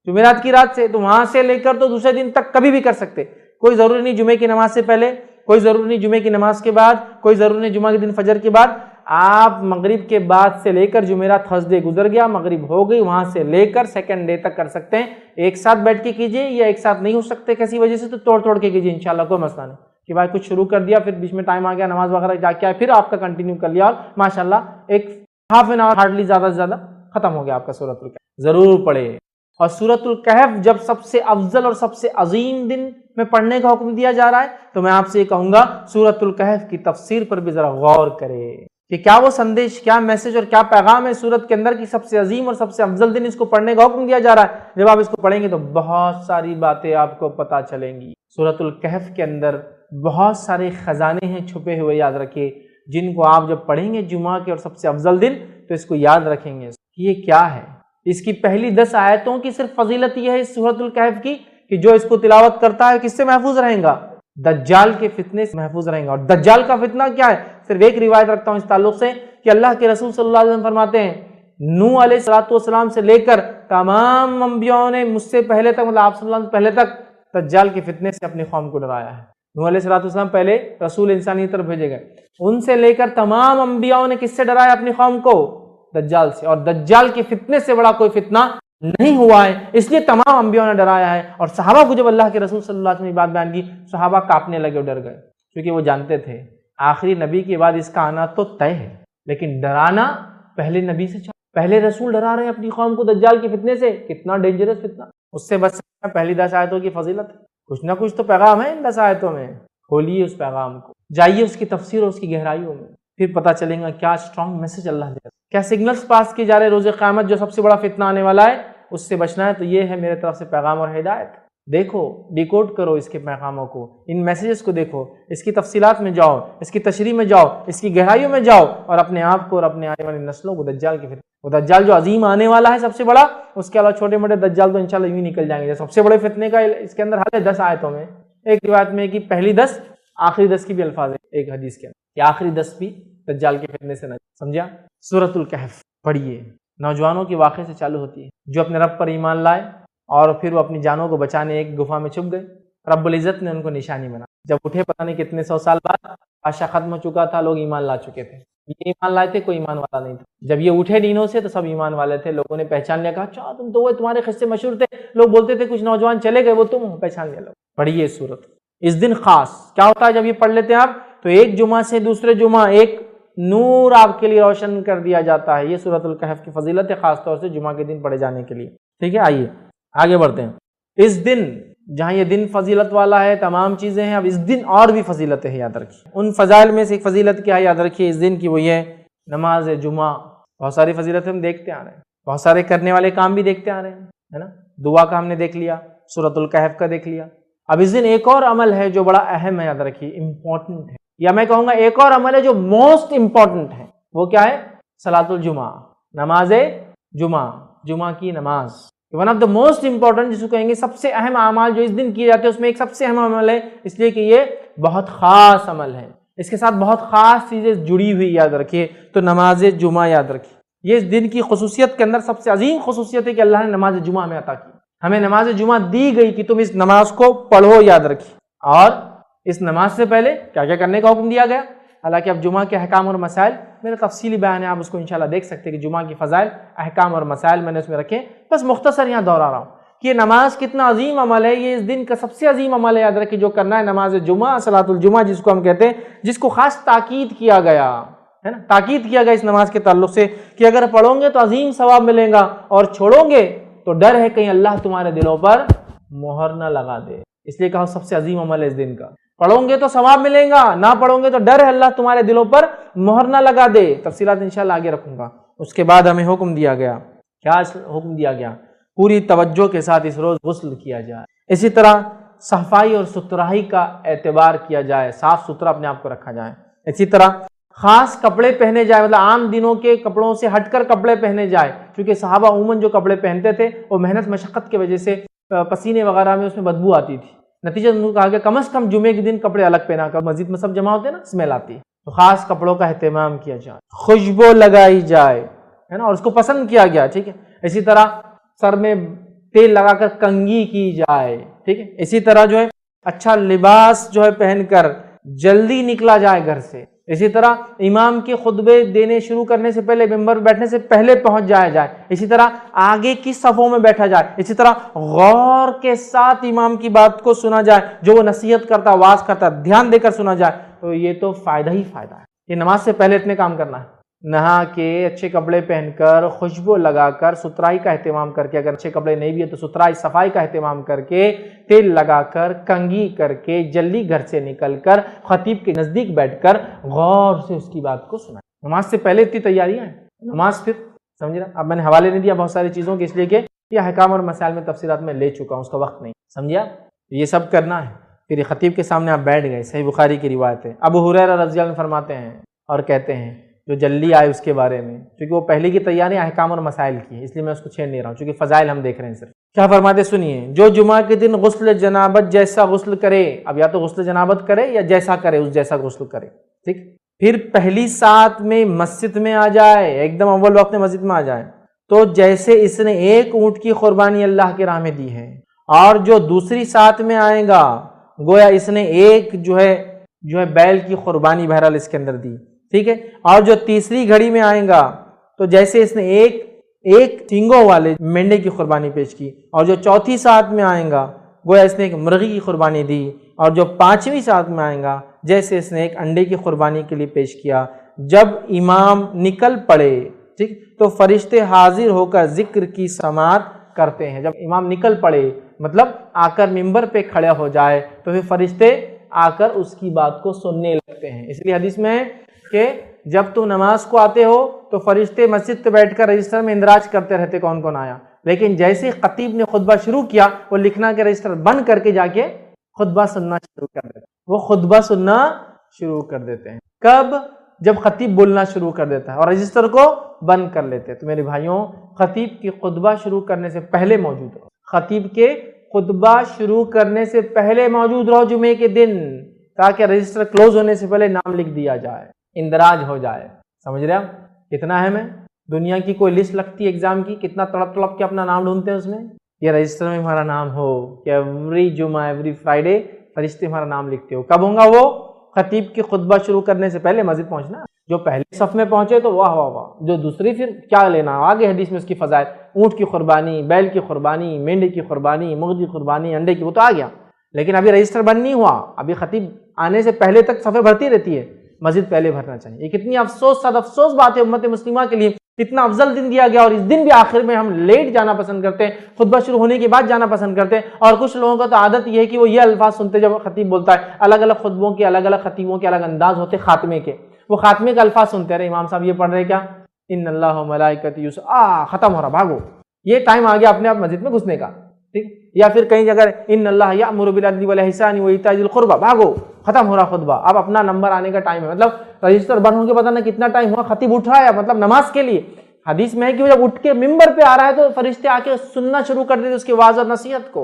جمعرات کی رات سے، تو وہاں سے لے کر تو دوسرے دن تک کبھی بھی کر سکتے، کوئی ضروری نہیں جمعے کی نماز سے پہلے، کوئی ضروری نہیں جمعے کی نماز کے بعد، کوئی ضروری نہیں جمعہ کے دن فجر کے بعد۔ آپ مغرب کے بعد سے لے کر جمعرات تھرسڈے گزر گیا، مغرب ہو گئی، وہاں سے لے کر سیکنڈ ڈے تک کر سکتے ہیں۔ ایک ساتھ بیٹھ کے کیجئے، یا ایک ساتھ نہیں ہو سکتے کسی وجہ سے تو توڑ کے کیجئے، انشاءاللہ کوئی مسئلہ نہیں کہ بھائی کچھ شروع کر دیا پھر بیچ میں ٹائم آ گیا، نماز وغیرہ جا کے آئے، پھر آپ کا کنٹینیو کر لیا اور ماشاءاللہ ایک ہاف این آور ہارڈلی زیادہ سے زیادہ ختم ہو گیا آپ کا سورۃ الکہف۔ ضرور پڑھے۔ اور سورۃ الکہف جب سب سے افضل اور سب سے عظیم دن میں پڑھنے کا حکم دیا جا رہا ہے تو میں آپ سے یہ کہوں گا سورۃ الکہف کی تفسیر پر بھی ذرا غور کرے کہ کیا وہ سندیش، کیا میسج اور کیا پیغام ہے سورت کے اندر کی سب سے عظیم اور سب سے افضل دن اس کو پڑھنے کا حکم دیا جا رہا ہے۔ جب آپ اس کو پڑھیں گے تو بہت ساری باتیں آپ کو پتہ چلیں گی۔ سورۃ الکہف کے اندر بہت سارے خزانے ہیں چھپے ہوئے، یاد رکھیے، جن کو آپ جب پڑھیں گے جمعہ کے اور سب سے افضل دن تو اس کو یاد رکھیں گے کہ یہ کیا ہے۔ اس کی پہلی 10 آیتوں کی صرف فضیلت یہ ہے اس سورۃ الکہف کی کہ جو اس کو تلاوت کرتا ہے کس سے محفوظ رہیں گا؟ دجال کے فتنے سے محفوظ رہیں گا۔ اور دجال کا فتنہ کیا ہے؟ صرف ایک روایت رکھتا ہوں اس تعلق سے کہ اللہ کے رسول صلی اللہ علیہ وسلم فرماتے ہیں نوح علیہ السلام سے لے کر تمام انبیاءوں نے مجھ سے پہلے تک، مطلب آپ صلی اللہ علیہ وسلم پہلے تک دجال کے فتنے سے اپنی قوم کو ڈرایا ہے۔ نوح علیہ السلام پہلے رسول انسانی طرف بھیجے گئے، ان سے لے کر تمام انبیاءوں نے کس سے ڈرایا اپنی قوم کو؟ دجال سے۔ اور دجال کے فتنے سے بڑا کوئی فتنہ نہیں ہوا ہے، اس لیے تمام انبیاءوں نے ڈرایا ہے۔ اور صحابہ کو جب اللہ کے رسول صلی اللہ علیہ وسلم نے بات بیان کی، صحابہ کانپنے لگے اور ڈر گئے، کیونکہ وہ جانتے تھے آخری نبی کے بعد اس کا آنا تو طے ہے، لیکن ڈرانا پہلے نبی سے چاہیے۔ پہلے رسول ڈرا رہے ہیں اپنی قوم کو دجال کے فتنے سے، کتنا ڈینجرس فتنہ، اس سے بچ سکنا۔ پہلی 10 آیتوں کی فضیلت، کچھ نہ کچھ تو پیغام ہے ان 10 آیتوں میں، کھولیے اس پیغام کو، جائیے اس کی تفسیر اور اس کی گہرائیوں میں، پھر پتہ چلے گا کیا اسٹرانگ میسج اللہ دے رہا ہے، کیا سگنلز پاس کیے جا رہے روز قیامت جو سب سے بڑا فتنہ آنے والا ہے اس سے بچنا ہے۔ تو یہ ہے میرے طرف سے پیغام اور ہدایت، دیکھو، ڈیکوڈ کرو اس کے پیغاموں کو، ان میسیجز کو دیکھو، اس کی تفصیلات میں جاؤ، اس کی تشریح میں جاؤ، اس کی گہرائیوں میں جاؤ، اور اپنے آپ کو اور اپنے آنے والی نسلوں کو دجال کے فتنے، وہ دجال جو عظیم آنے والا ہے سب سے بڑا، اس کے علاوہ چھوٹے موٹے دجال تو انشاءاللہ یوں نکل جائیں گے۔ سب سے بڑے فتنے کا اس کے اندر حل ہے 10 آیتوں میں، ایک روایت میں کہ پہلی 10 آخری 10 کی بھی الفاظ ہے ایک حدیث کے اندر کہ آخری 10 بھی دجال کے فتنے سے نہ سمجھا۔ سورۃ الکہف پڑھیے، نوجوانوں کے واقعے سے چالو ہوتی ہے جو اپنے رب پر ایمان لائے اور پھر وہ اپنی جانوں کو بچانے ایک گفا میں چھپ گئے، رب العزت نے ان کو نشانی بنا، جب اٹھے پتہ نہیں کتنے 100 سال بعد بادشاہ ختم ہو چکا تھا، لوگ ایمان لا چکے تھے، یہ ایمان لائے تھے، کوئی ایمان والا نہیں تھا، جب یہ اٹھے دینوں سے تو سب ایمان والے تھے، لوگوں نے پہچان لیا، کہا اچھا تم تو وہ تمہارے قصے مشہور تھے، لوگ بولتے تھے کچھ نوجوان چلے گئے وہ تم ہو، پہچان لیا لوگ۔ پڑھیے سورت، اس دن خاص کیا ہوتا ہے جب یہ پڑھ لیتے ہیں آپ تو ایک جمعہ سے دوسرے جمعہ ایک نور آپ کے لیے روشن کر دیا جاتا ہے، یہ سورۃ الکہف کی فضیلت ہے خاص طور سے جمعہ کے دن پڑھے جانے کے لیے، ٹھیک ہے۔ آئیے آگے بڑھتے ہیں۔ اس دن جہاں یہ دن فضیلت والا ہے، تمام چیزیں ہیں، اب اس دن اور بھی فضیلت ہے، یاد رکھیے۔ ان فضائل میں سے ایک فضیلت کیا ہے یاد رکھیے اس دن کی، وہ یہ نماز جمعہ۔ بہت ساری فضیلت ہم دیکھتے آ رہے ہیں، بہت سارے کرنے والے کام بھی دیکھتے آ رہے ہیں، ہے نا، دعا کا ہم نے دیکھ لیا، سورۃ الکہف کا دیکھ لیا۔ اب اس دن ایک اور عمل ہے جو بڑا اہم ہے، یاد رکھیے، امپورٹنٹ ہے، یا میں کہوں گا ایک اور عمل ہے جو موسٹ امپورٹنٹ ہے، وہ کیا ہے؟ صلاۃ الجمعہ، نماز جمعہ، جمعہ کی نماز، one of the most important, جس کو کہیں گے سب سے اہم اعمال جو اس دن کیے جاتے ہیں، اس میں ایک سب سے اہم عمل ہے، اس لیے کہ یہ بہت خاص عمل ہے، اس کے ساتھ بہت خاص چیزیں جڑی ہوئی، یاد رکھیے۔ تو نماز جمعہ یاد رکھیے، یہ اس دن کی خصوصیت کے اندر سب سے عظیم خصوصیت ہے کہ اللہ نے نماز جمعہ ہمیں عطا کی، ہمیں نماز جمعہ دی گئی کہ تم اس نماز کو پڑھو، یاد رکھیے۔ اور اس نماز سے پہلے کیا کیا کرنے کا حکم دیا گیا؟ حالانکہ اب جمعہ کے احکام اور مسائل میرا تفصیلی بیان ہے، آپ اس کو انشاءاللہ دیکھ سکتے ہیں کہ جمعہ کی فضائل، احکام اور مسائل میں نے اس میں رکھے، بس مختصر یہاں دہرا رہا ہوں کہ یہ نماز کتنا عظیم عمل ہے، یہ اس دن کا سب سے عظیم عمل ہے، یاد رکھیے، جو کرنا ہے نماز جمعہ، صلاۃ الجمعہ جس کو ہم کہتے ہیں، جس کو خاص تاکید کیا گیا ہے نا، تاکید کیا گیا اس نماز کے تعلق سے کہ اگر پڑھو گے تو عظیم ثواب ملے گا، اور چھوڑو گے تو ڈر ہے کہیں اللہ تمہارے دلوں پر مہر نہ لگا دے، اس لیے کہا سب سے عظیم عمل ہے اس دن کا۔ پڑھو گے تو ثواب ملے گا، نہ پڑھو گے تو ڈر ہے اللہ تمہارے دلوں پر مہر نہ لگا دے، تفصیلات انشاءاللہ آگے رکھوں گا۔ اس کے بعد ہمیں حکم دیا گیا، کیا حکم دیا گیا؟ پوری توجہ کے ساتھ اس روز غسل کیا جائے، اسی طرح صفائی اور ستھرائی کا اعتبار کیا جائے، صاف ستھرا اپنے آپ کو رکھا جائے، اسی طرح خاص کپڑے پہنے جائے، مطلب عام دنوں کے کپڑوں سے ہٹ کر کپڑے پہنے جائے، کیونکہ صحابہ عموماً جو کپڑے پہنتے تھے وہ محنت مشقت کی وجہ سے پسینے وغیرہ میں اس میں بدبو آتی تھی، نتیجہ انہوں نے کہا کہ کم از کم جمعے کے دن کپڑے الگ پہنا کر، مسجد میں سب جمع ہوتے ہیں نا، اسمیل آتی ہے، تو خاص کپڑوں کا اہتمام کیا جائے، خوشبو لگائی جائے، ہے نا، اور اس کو پسند کیا گیا، ٹھیک ہے۔ اسی طرح سر میں تیل لگا کر کنگھی کی جائے، ٹھیک ہے۔ اسی طرح جو ہے اچھا لباس جو ہے پہن کر جلدی نکلا جائے گھر سے، اسی طرح امام کے خطبے دینے شروع کرنے سے پہلے، ممبر بیٹھنے سے پہلے پہنچ جایا جائے، اسی طرح آگے کی صفوں میں بیٹھا جائے، اسی طرح غور کے ساتھ امام کی بات کو سنا جائے، جو وہ نصیحت کرتا، واعظ کرتا، دھیان دے کر سنا جائے، تو یہ تو فائدہ ہی فائدہ ہے۔ یہ نماز سے پہلے اتنے کام کرنا ہے، نہا کے اچھے کپڑے پہن کر، خوشبو لگا کر، ستھرائی کا اہتمام کر کے، اگر اچھے کپڑے نہیں بھی ہے تو ستھرائی صفائی کا اہتمام کر کے، تیل لگا کر، کنگھی کر کے، جلدی گھر سے نکل کر خطیب کے نزدیک بیٹھ کر غور سے اس کی بات کو سنا۔ نماز سے پہلے اتنی تیاریاں ہیں، نماز پھر سمجھ رہا، اب میں نے حوالے نہیں دیا بہت ساری چیزوں کے، اس لیے کہ یہ احکام اور مسائل میں تفصیلات میں لے چکا ہوں، اس کا وقت نہیں، سمجھا، یہ سب کرنا ہے۔ پھر یہ خطیب کے سامنے آپ بیٹھ گئے، صحیح بخاری کی روایت ہے، ابو ہریرہ رضی اللہ عنہ فرماتے ہیں اور کہتے ہیں، جو جلدی آئے اس کے بارے میں، کیونکہ وہ پہلے کی تیاری احکام اور مسائل کی ہے، اس لیے میں اس کو چھیڑ نہیں رہا ہوں، کیونکہ فضائل ہم دیکھ رہے ہیں صرف۔ کیا فرماتے سنیے، جو جمعہ کے دن غسل جنابت جیسا غسل کرے، اب یا تو غسل جنابت کرے یا جیسا کرے اس جیسا غسل کرے، ٹھیک، پھر پہلی سات میں مسجد میں آ جائے، ایک دم اول وقت میں مسجد میں آ جائے، تو جیسے اس نے ایک اونٹ کی قربانی اللہ کی راہ میں دی ہے، اور جو دوسری سات میں آئے گا گویا اس نے ایک جو ہے بیل کی قربانی بہرحال اس کے اندر دی، ٹھیک ہے، اور جو تیسری گھڑی میں آئے گا تو جیسے اس نے ایک سینگوں والے مینڈے کی قربانی پیش کی، اور جو چوتھی ساتھ میں آئے گا گویا اس نے ایک مرغی کی قربانی دی، اور جو پانچویں ساتھ میں آئے گا جیسے اس نے ایک انڈے کی قربانی کے لیے پیش کیا۔ جب امام نکل پڑے، ٹھیک، تو فرشتے حاضر ہو کر ذکر کی سماعت کرتے ہیں۔ جب امام نکل پڑے مطلب آ کر ممبر پہ کھڑا ہو جائے تو پھر فرشتے آ کر اس کی بات کو سننے لگتے ہیں۔ اس لیے حدیث میں ہے کہ جب تم نماز کو آتے ہو تو فرشتے مسجد پہ بیٹھ کر رجسٹر میں اندراج کرتے رہتے کون کون آیا، لیکن جیسے خطیب نے خطبہ شروع کیا وہ لکھنا کہ رجسٹر بند کر کے جا کے خطبہ سننا شروع کر دیتے ہیں، وہ خطبہ سننا شروع کر دیتے ہیں۔ کب؟ جب خطیب بولنا شروع کر دیتا ہے اور رجسٹر کو بند کر لیتے ہیں۔ تو میرے بھائیوں، خطیب کی خطبہ شروع کرنے سے پہلے موجود رہو، خطیب کے خطبہ شروع کرنے سے پہلے موجود رہو جمعے کے دن، تاکہ رجسٹر کلوز ہونے سے پہلے نام لکھ دیا جائے، اندراج ہو جائے۔ سمجھ رہے آپ کتنا اہم ہے؟ دنیا کی کوئی لسٹ لگتی ہے ایگزام کی، کتنا تڑپ تڑپ کے اپنا نام ڈھونڈتے ہیں اس میں، یہ رجسٹر میں ہمارا نام ہو کہ ایوری جمعہ ایوری فرائیڈے فرشتے ہمارا نام لکھتے ہو۔ کب ہوگا وہ؟ خطیب کی خطبہ شروع کرنے سے پہلے مسجد پہنچنا۔ جو پہلے صف میں پہنچے تو واہ واہ واہ، جو دوسری پھر کیا لینا، آگے حدیث میں اس کی فضائل، اونٹ کی قربانی، بیل کی قربانی، مینڈے کی قربانی، مرغی کی قربانی، انڈے کی، وہ تو آ گیا، لیکن ابھی رجسٹر بند نہیں ہوا، ابھی خطیب آنے سے پہلے تک صفیں بھرتی رہتی ہے، مسجد پہلے بھرنا چاہیے۔ یہ کتنی افسوس صد افسوس بات ہے امت مسلمہ کے لیے، اتنا افضل دن دیا گیا اور اس دن بھی آخر میں ہم لیٹ جانا پسند کرتے ہیں، خطبہ شروع ہونے کے بعد جانا پسند کرتے ہیں۔ اور کچھ لوگوں کا تو عادت یہ ہے کہ وہ یہ الفاظ سنتے جب خطیب بولتا ہے، الگ الگ خطبوں کے الگ الگ خطیبوں کے الگ انداز ہوتے خاتمے کے، وہ خاتمے کا الفاظ سنتے رہے، امام صاحب یہ پڑھ رہے کیا، ان اللہ و ملائکتہ ختم ہو رہا، بھاگو، یہ ٹائم آ گیا اپنے آپ مسجد میں گھسنے کا، ٹھیک، یا پھر کہیں جگہ ان اللہ یأمر بالعدل والاحسان وایتاء ذی القربى، بھاگو، ختم ہو رہا خطبہ، اب اپنا نمبر آنے کا ٹائم ہے، مطلب رجسٹر بند ہو کے پتہ نہ کتنا ٹائم ہوا، خطیب اٹھ رہا ہے مطلب نماز کے لیے۔ حدیث میں ہے کہ وہ جب اٹھ کے ممبر پہ آ رہا ہے تو فرشتے آ کے سننا شروع کر دیتے اس کی واعظ اور نصیحت کو،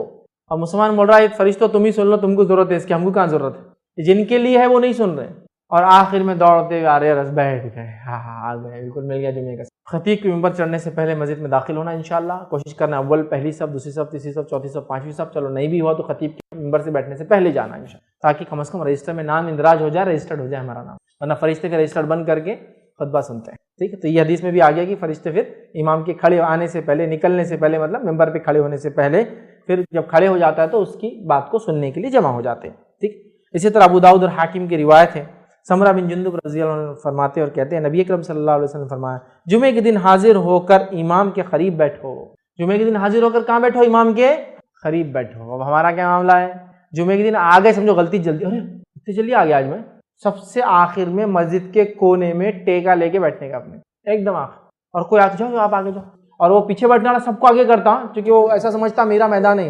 اور مسلمان بول رہا ہے فرشتوں تم ہی سن لو، تم کو ضرورت ہے اس کی، ہم کو کہاں ضرورت ہے، جن کے لیے ہے وہ نہیں سن رہے، اور آخر میں دوڑتے ہوئے آ رہے رس بیٹھ گئے، ہاں آ گئے، بالکل مل گیا جمعے کا۔ خطیب کے ممبر چڑھنے سے پہلے مسجد میں داخل ہونا انشاءاللہ، کوشش کرنا اول پہلی صف، دوسری صف، تیسری صف، چوتھی صف، پانچویں صف، چلو نہیں بھی ہوا تو خطیب کے ممبر سے بیٹھنے سے پہلے جانا انشاءاللہ، تاکہ کم از کم رجسٹر میں نام اندراج ہو جائے، رجسٹرڈ ہو جائے ہمارا نام، ورنہ فرشتے کا رجسٹر بند کر کے خطبہ سنتے ہیں، ٹھیک ہے۔ تو یہ حدیث میں بھی آ گیا کہ فرشتے پھر امام کے کھڑے آنے سے پہلے، نکلنے سے پہلے، مطلب ممبر پہ کھڑے ہونے سے پہلے، پھر جب کھڑے ہو جاتا ہے تو اس کی بات کو سننے کے لیے جمع ہو جاتے ہیں، ٹھیک۔ اسی طرح ابو داؤد اور حاکم کی روایت ہے، سمرہ بن جندب رضی اللہ عنہ فرماتے اور کہتے ہیں نبی اکرم صلی اللہ علیہ وسلم نے فرمایا جمعے کے دن حاضر ہو کر امام کے قریب بیٹھو، جمعے کے دن حاضر ہو کر کہاں بیٹھو، امام کے قریب بیٹھو۔ اب ہمارا کیا معاملہ ہے، جمعے کے دن آ گئے، سمجھو غلطی جلدی، ارے اتنی جلدی آ گیا آج میں، سب سے آخر میں مسجد کے کونے میں ٹیکا لے کے بیٹھنے کا اپنے ایک دم آخر، اور کوئی آتے جاؤ آپ آگے جاؤ، اور وہ پیچھے بیٹھنے والا سب کو آگے کرتا ہوں کیونکہ وہ ایسا سمجھتا میرا میدان ہے،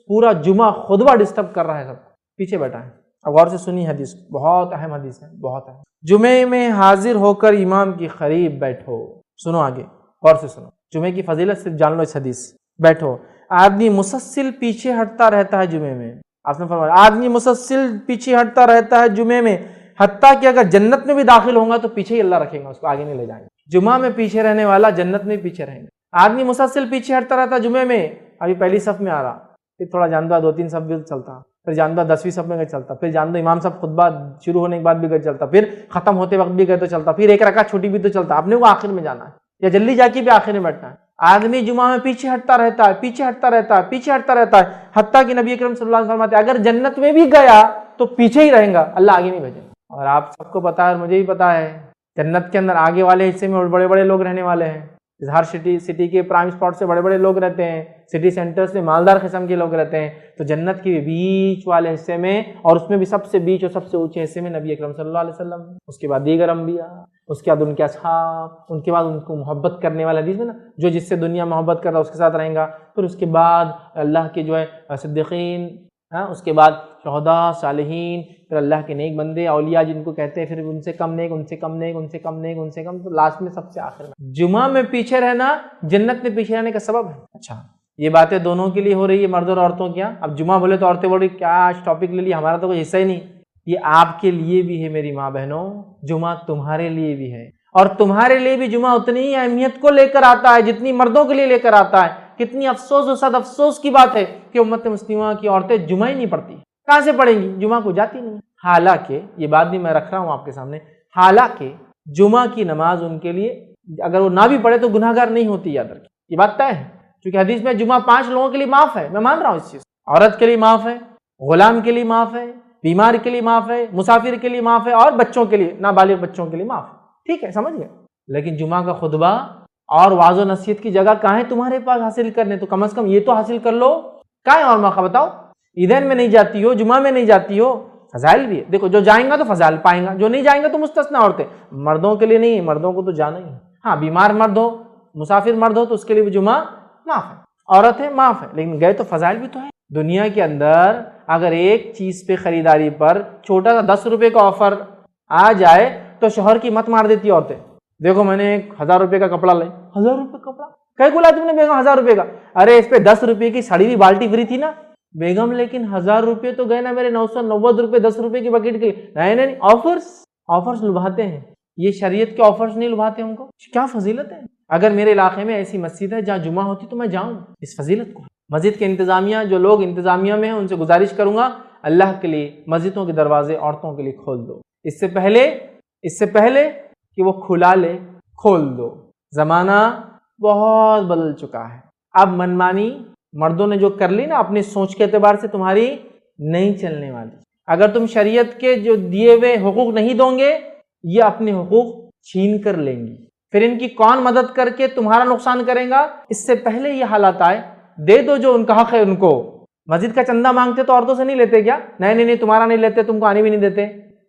پورا جمعہ خطبہ ڈسٹرب کر رہا ہے، سب پیچھے بیٹھا ہے۔ اب غور سے سنی حدیث، بہت اہم حدیث ہے، بہت اہم۔ جمعے میں حاضر ہو کر امام کے قریب بیٹھو، سنو آگے غور سے سنو، جمعے کی فضیلت صرف جان لو اس حدیث، بیٹھو۔ آدمی مسلسل پیچھے ہٹتا رہتا ہے جمعے میں، آپ نے فرمایا آدمی مسلسل پیچھے ہٹتا رہتا ہے جمعے میں، حتیٰ کہ اگر جنت میں بھی داخل ہوگا تو پیچھے ہی اللہ رکھیں گا، اس کو آگے نہیں لے جائیں گے۔ جمعہ میں پیچھے رہنے والا جنت میں پیچھے رہیں گے۔ آدمی مسلسل پیچھے ہٹتا رہتا ہے جمعے میں، ابھی پہلی صف میں آ رہا، پھر تھوڑا جاندہ 2-3 صف بھی چلتا، پھر جاندہ 10ویں صف میں گئے چلتا، پھر جاندہ امام صاحب خطبہ شروع ہونے کے بعد بھی گئے چلتا، پھر ختم ہوتے وقت بھی گئے تو چلتا، پھر ایک رکعت چھوٹی بھی تو چلتا، اپنے کو آخر میں جانا ہے یا جلدی جا کے بھی آخر میں بیٹھنا ہے۔ آدمی جمعہ میں پیچھے ہٹتا رہتا ہے، پیچھے ہٹتا رہتا ہے، پیچھے ہٹتا رہتا ہے، حتیٰ کہ نبی اکرم صلی اللہ علیہ وسلم فرماتے ہیں اگر جنت میں بھی گیا تو پیچھے ہی رہیں گا، اللہ آگے نہیں بھیجے گا۔ اور آپ سب کو پتا ہے اور مجھے بھی پتا ہے، جنت کے اندر آگے والے حصے میں بڑے بڑے لوگ رہنے والے ہیں، ہر سٹی کے پرائم اسپاٹ سے بڑے بڑے لوگ رہتے ہیں، سٹی سینٹرز میں مالدار قسم کے لوگ رہتے ہیں، تو جنت کے بیچ والے حصے میں، اور اس میں بھی سب سے بیچ اور سب سے اونچے حصے میں نبی اکرم صلی اللہ علیہ وسلم، اس کے بعد دیگر انبیاء، اس کے بعد ان کے اصحاب، ان کے بعد ان کو محبت کرنے والا، حدیث میں نا جو جس سے دنیا محبت کر رہا اس کے ساتھ رہیں گا، پھر اس کے بعد اللہ کے جو ہے صدیقین، اس کے بعد شہداء، صالحین، پھر اللہ کے نیک بندے، اولیاء جن کو کہتے ہیں، پھر ان سے کم نیک، ان سے کم نیک، ان سے کم نیک، ان سے کم، تو لاسٹ میں سب سے آخر میں جمعہ میں پیچھے رہنا جنت میں پیچھے رہنے کا سبب ہے۔ اچھا یہ باتیں دونوں کے لیے ہو رہی ہے، مرد اور عورتوں کیا؟ اب جمعہ بولے تو عورتیں بول رہی کیا آج ٹاپک لے لیا، ہمارا تو کوئی حصہ ہی نہیں، یہ آپ کے لیے بھی ہے میری ماں بہنوں، جمعہ تمہارے لیے بھی ہے، اور تمہارے لیے بھی جمعہ اتنی ہی اہمیت کو لے کر آتا ہے جتنی مردوں کے لیے لے کر آتا ہے۔ کتنی افسوس و صد افسوس کی بات ہے کہ امت مسلمہ کی عورتیں جمعہ ہی نہیں پڑھتی، کہاں سے پڑھیں گی، جمعہ کو جاتی نہیں۔ حالانکہ یہ بات بھی میں رکھ رہا ہوں آپ کے سامنے، حالانکہ جمعہ کی نماز ان کے لیے اگر وہ نہ بھی پڑھے تو گناہ گار نہیں ہوتی، یاد رکھیں یہ بات طے ہے، کیونکہ حدیث میں جمعہ 5 لوگوں کے لیے معاف ہے، میں مان رہا ہوں اس چیز، عورت کے لیے معاف ہے، غلام کے لیے معاف ہے، بیمار کے لیے معاف ہے، مسافر کے لیے معاف ہے، اور بچوں کے لیے، نابالغ بچوں کے لیے معاف ہے، ٹھیک ہے سمجھ گئے۔ لیکن جمعہ کا خطبہ اور واعظ و نصیحت کی جگہ کہاں ہے تمہارے پاس حاصل کرنے، تو کم از کم یہ تو حاصل کر لو، کہاں ہے اور موقع بتاؤ، عیدین میں نہیں جاتی ہو، جمعہ میں نہیں جاتی ہو، فضائل بھی ہے، دیکھو جو جائیں گا تو فضائل پائیں گا، جو نہیں جائیں گا تو مستثنا عورتیں، مردوں کے لیے نہیں ہے، مردوں کو تو جانا ہی ہے، ہاں بیمار مرد ہو، مسافر مرد ہو تو اس کے لیے بھی جمعہ معاف ہے، عورت ہے معاف ہے، لیکن گئے تو فضائل بھی تو ہے۔ دنیا کے اندر اگر ایک چیز پہ خریداری پر چھوٹا سا 10 روپے کا آفر آ جائے تو شوہر کی مت مار دیتی عورتیں، دیکھو میں نے 1000 روپے کا کپڑا لے، 1000 روپے کا کپڑا کہیں کو لایا تم نے بیگم 1000 روپے کا، ارے اس پہ 10 روپے کی سڑی ہوئی بالٹی فری تھی نا، بیگم لیکن 1000 روپے تو گئے نا میرے 990 روپے 10 روپے کی بکیٹ کے لیے. نہیں آفرز لبھاتے ہیں. یہ شریعت کے آفرز نہیں لبھاتے ہم کو. کیا فضیلت ہے. اگر میرے علاقے میں ایسی مسجد ہے جہاں جمعہ ہوتی تو میں جاؤں. اس فضیلت کو مسجد کے انتظامیہ جو لوگ انتظامیہ میں ہیں ان سے گزارش کروں گا اللہ کے لیے مسجدوں کے دروازے عورتوں کے لیے کھول دو. اس سے پہلے کہ وہ کھلا لے کھول دو. زمانہ بہت بدل چکا ہے. اب منمانی مردوں نے جو کر لی نا اپنی سوچ کے اعتبار سے تمہاری نہیں چلنے والی. اگر تم شریعت کے جو دیے ہوئے حقوق نہیں دو گے یہ اپنے حقوق چھین کر لیں گی. پھر ان کی کون مدد کر کے تمہارا نقصان کرے گا. اس سے پہلے یہ حالات آئے دے دو جو ان کا حق ہے ان کو. مسجد کا چندہ مانگتے تو عورتوں سے نہیں لیتے کیا؟ نہیں تمہارا نہیں لیتے, تم کو آنے بھی نہیں دیتے.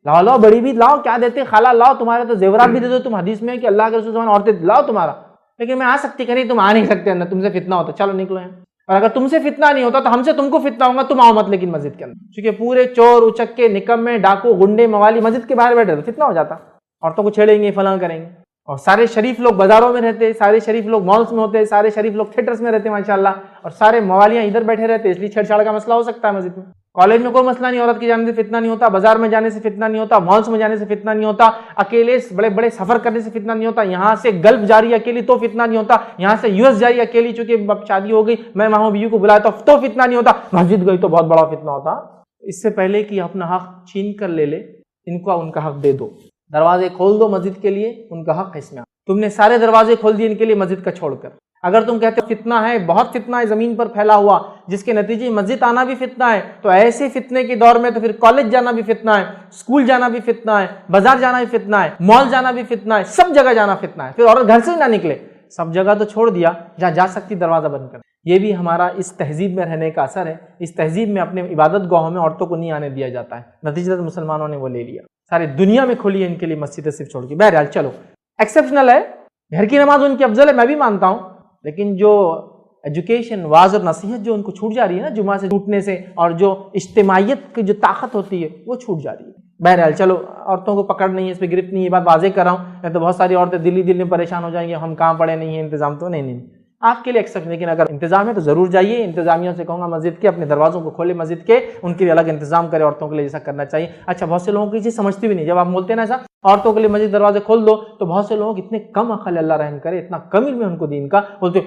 لاؤ بڑی بھی لاؤ, کیا دیتے خالہ لاؤ, تمہارے تو زیورات بھی دے دو. تم حدیث میں ہے کہ اللہ کے رسول زمان عورتیں لاؤ تمہارا. لیکن میں آ سکتی کہ نہیں تم آ نہیں سکتے اندر, تم سے فتنہ ہوتا, چلو نکلو ہیں. اور اگر تم سے فتنہ نہیں ہوتا تو ہم سے تم کو فتنہ ہوگا, تم آؤ مت لیکن مسجد کے اندر. چونکہ پورے چور اچکے نکمے ڈاکو گنڈے موالی مسجد کے باہر بیٹھے تو فتنہ ہو جاتا. عورتوں کو چھیڑیں گے فلاں کریں گے. اور سارے شریف لوگ بازاروں میں رہتے, سارے شریف لوگ مالز میں ہوتے, سارے شریف لوگ تھیٹرز میں رہتے ماشاءاللہ, اور سارے موالیاں ادھر بیٹھے رہتے. اس لیے چھیڑ چھاڑ کا مسئلہ ہو سکتا ہے مسجد میں. کالج میں کوئی مسئلہ نہیں, عورت کی جانے سے فتنہ نہیں ہوتا, بازار میں جانے سے فتنہ نہیں ہوتا, مالز میں جانے سے فتنہ نہیں ہوتا, اکیلے بڑے بڑے سفر کرنے سے فتنہ نہیں ہوتا, یہاں سے گلف جاری اکیلی تو فتنہ نہیں ہوتا, یہاں سے US جاری اکیلی چونکہ اب شادی ہو گئی میں وہاں بیوی کو بلایا تو فتنہ نہیں ہوتا, مسجد گئی تو بہت بڑا فتنہ ہوتا. اس سے پہلے کہ اپنا حق چھین کر لے ان کو ان کا حق دے دو. دروازے کھول دو مسجد کے لیے, ان کا حق ہے اس میں. تم نے سارے دروازے کھول دیے ان کے لیے مسجد کا چھوڑ کر. اگر تم کہتے ہو فتنہ ہے, بہت فتنہ ہے زمین پر پھیلا ہوا جس کے نتیجے مسجد آنا بھی فتنہ ہے, تو ایسے فتنے کے دور میں تو پھر کالج جانا بھی فتنہ ہے, اسکول جانا بھی فتنہ ہے, بازار جانا بھی فتنہ ہے, مال جانا بھی فتنہ ہے, سب جگہ جانا فتنہ ہے. پھر عورت گھر سے ہی نہ نکلے, سب جگہ تو چھوڑ دیا, جہاں جا سکتی دروازہ بند کر. یہ بھی ہمارا اس تہذیب میں رہنے کا اثر ہے. اس تہذیب میں اپنے عبادت گاہوں میں عورتوں کو نہیں آنے دیا جاتا ہے, نتیجتاً مسلمانوں نے وہ لے لیا. ساری دنیا میں کھلی ہے ان کے لیے مسجدیں صرف چھوڑ کے. بہرحال چلو ایکسیپشنل ہے, گھر کی نماز ان کی افضل ہے میں بھی مانتا ہوں, لیکن جو ایجوکیشن واعظ اور نصیحت جو ان کو چھوٹ جا رہی ہے نا جمعہ سے چھوٹنے سے, اور جو اجتماعیت کی جو طاقت ہوتی ہے وہ چھوٹ جا رہی ہے. بہرحال چلو عورتوں کو پکڑ نہیں ہے, اس پہ گرفت نہیں ہے, بات واضح کر رہا ہوں, نہیں تو بہت ساری عورتیں دل میں پریشان ہو جائیں گی ہم کہاں پڑے نہیں ہیں انتظام تو نہیں. آپ کے لیے ایکسیپشن, لیکن اگر انتظام ہے تو ضرور جائیے. انتظامیہ سے کہوں گا مسجد کے اپنے دروازوں کو کھولے, مسجد کے ان کے لیے الگ انتظام کرے, عورتوں کے لیے جیسا کرنا چاہیے. اچھا بہت سے لوگوں کی چیز سمجھتی بھی نہیں, جب آپ بولتے ہیں نا ایسا عورتوں کے لیے مسجد دروازے کھول دو تو بہت سے لوگ اتنے کم عقل, اللہ رحم کرے, اتنا کم علم ہے ان کو دین کا, بولتے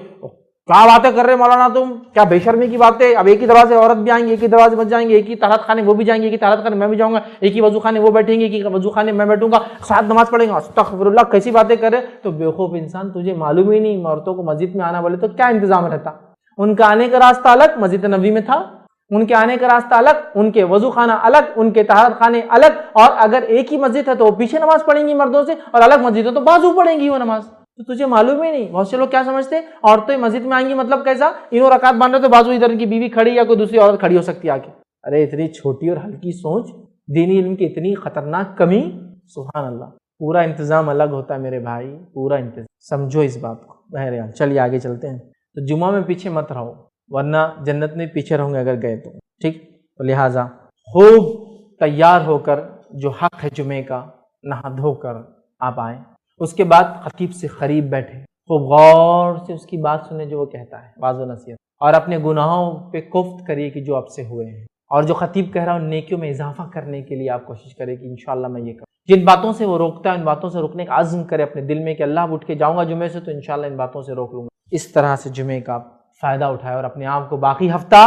کیا باتیں کر رہے مولانا تم, کیا بے شرمی کی باتیں. اب ایک ہی دروازے عورت بھی آئیں گے, ایک ہی دروازے بچ جائیں گے, ایک ہی طہارت خانے وہ بھی جائیں گے, ایک ہی طہارت خانے میں بھی جاؤں گا, ایک ہی وضو خانے وہ بیٹھیں گے, ایک ہی وضو خانے میں بیٹھوں گا, ساتھ نماز پڑھیں گے. استغفر اللہ, کیسی باتیں کرے. تو بیوقوف انسان, تجھے معلوم ہی نہیں عورتوں کو مسجد میں آنا بولے تو کیا انتظام رہتا. ان کا آنے کا راستہ الگ مسجد نبوی میں تھا, ان کے آنے کا راستہ الگ, ان کے وضو خانہ الگ, ان کے طہارت خانے الگ. اور اگر ایک ہی مسجد ہے تو وہ پیچھے نماز پڑھیں گی مردوں سے, اور الگ مسجد ہے تو بازو پڑھیں گی وہ نماز. تو تجھے معلوم ہی نہیں. بہت سے لوگ کیا سمجھتے ہیں عورتیں مسجد میں آئیں گی مطلب کیسا, انہوں رکعت باندھ رہے تو بازو ادھر کی بیوی کھڑی یا کوئی دوسری عورت کھڑی ہو سکتی ہے آگے. ارے اتنی چھوٹی اور ہلکی سوچ, دینی علم کی اتنی خطرناک کمی, سبحان اللہ. پورا انتظام الگ ہوتا ہے میرے بھائی, پورا انتظام, سمجھو اس بات کو. بہرحال چلیے آگے چلتے ہیں. تو جمعہ میں پیچھے مت رہو, ورنہ جنت میں پیچھے رہوں گے اگر گئے تو, ٹھیک. تو لہٰذا خوب تیار ہو کر جو حق ہے جمعے کا نہا دھو کر آپ آئیں. اس کے بعد خطیب سے قریب بیٹھے, خوب غور سے اس کی بات سنیں جو وہ کہتا ہے, واعظ و نصیحت, اور اپنے گناہوں پہ کفت کریے کہ جو آپ سے ہوئے ہیں, اور جو خطیب کہہ رہا ہوں نیکیوں میں اضافہ کرنے کے لیے آپ کوشش کریں کہ انشاءاللہ میں یہ کروں. جن باتوں سے وہ روکتا ہے ان باتوں سے روکنے کا عزم کرے اپنے دل میں کہ اللہ اٹھ کے جاؤں گا جمعے سے تو انشاءاللہ ان باتوں سے روک لوں گا. اس طرح سے جمعے کا فائدہ اٹھائے اور اپنے آپ کو باقی ہفتہ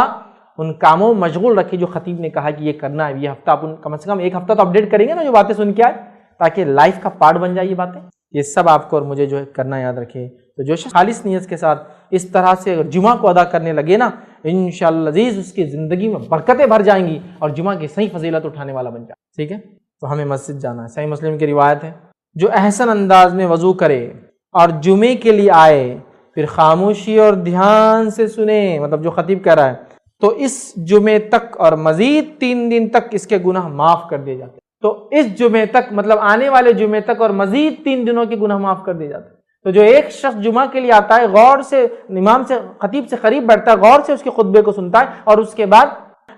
ان کاموں میں مشغول رکھے جو خطیب نے کہا کہ یہ کرنا ہے. یہ ہفتہ آپ کم سے کم ایک ہفتہ تو اپڈیٹ کریں گے نا جو باتیں سن کے آئے, تاکہ لائف کا پارٹ بن جائے یہ باتیں. یہ سب آپ کو اور مجھے جو ہے کرنا یاد رکھے. تو جو شخص خالص نیت کے ساتھ اس طرح سے اگر جمعہ کو ادا کرنے لگے نا, انشاءاللہ عزیز اس کی زندگی میں برکتیں بھر جائیں گی اور جمعہ کی صحیح فضیلت اٹھانے والا بن جائے. ٹھیک ہے, تو ہمیں مسجد جانا ہے. صحیح مسلم کی روایت ہے, جو احسن انداز میں وضو کرے اور جمعے کے لیے آئے پھر خاموشی اور دھیان سے سنے, مطلب جو خطیب کہہ رہا ہے, تو اس جمعے تک اور مزید 3 دن تک اس کے گناہ معاف کر دیے جاتے. تو اس جمعے تک مطلب آنے والے جمعے تک اور مزید 3 دنوں کے گناہ معاف کر دیے جاتے. تو جو ایک شخص جمعہ کے لیے آتا ہے, غور سے امام سے خطیب سے قریب بیٹھتا ہے, غور سے اس کے خطبے کو سنتا ہے, اور اس کے بعد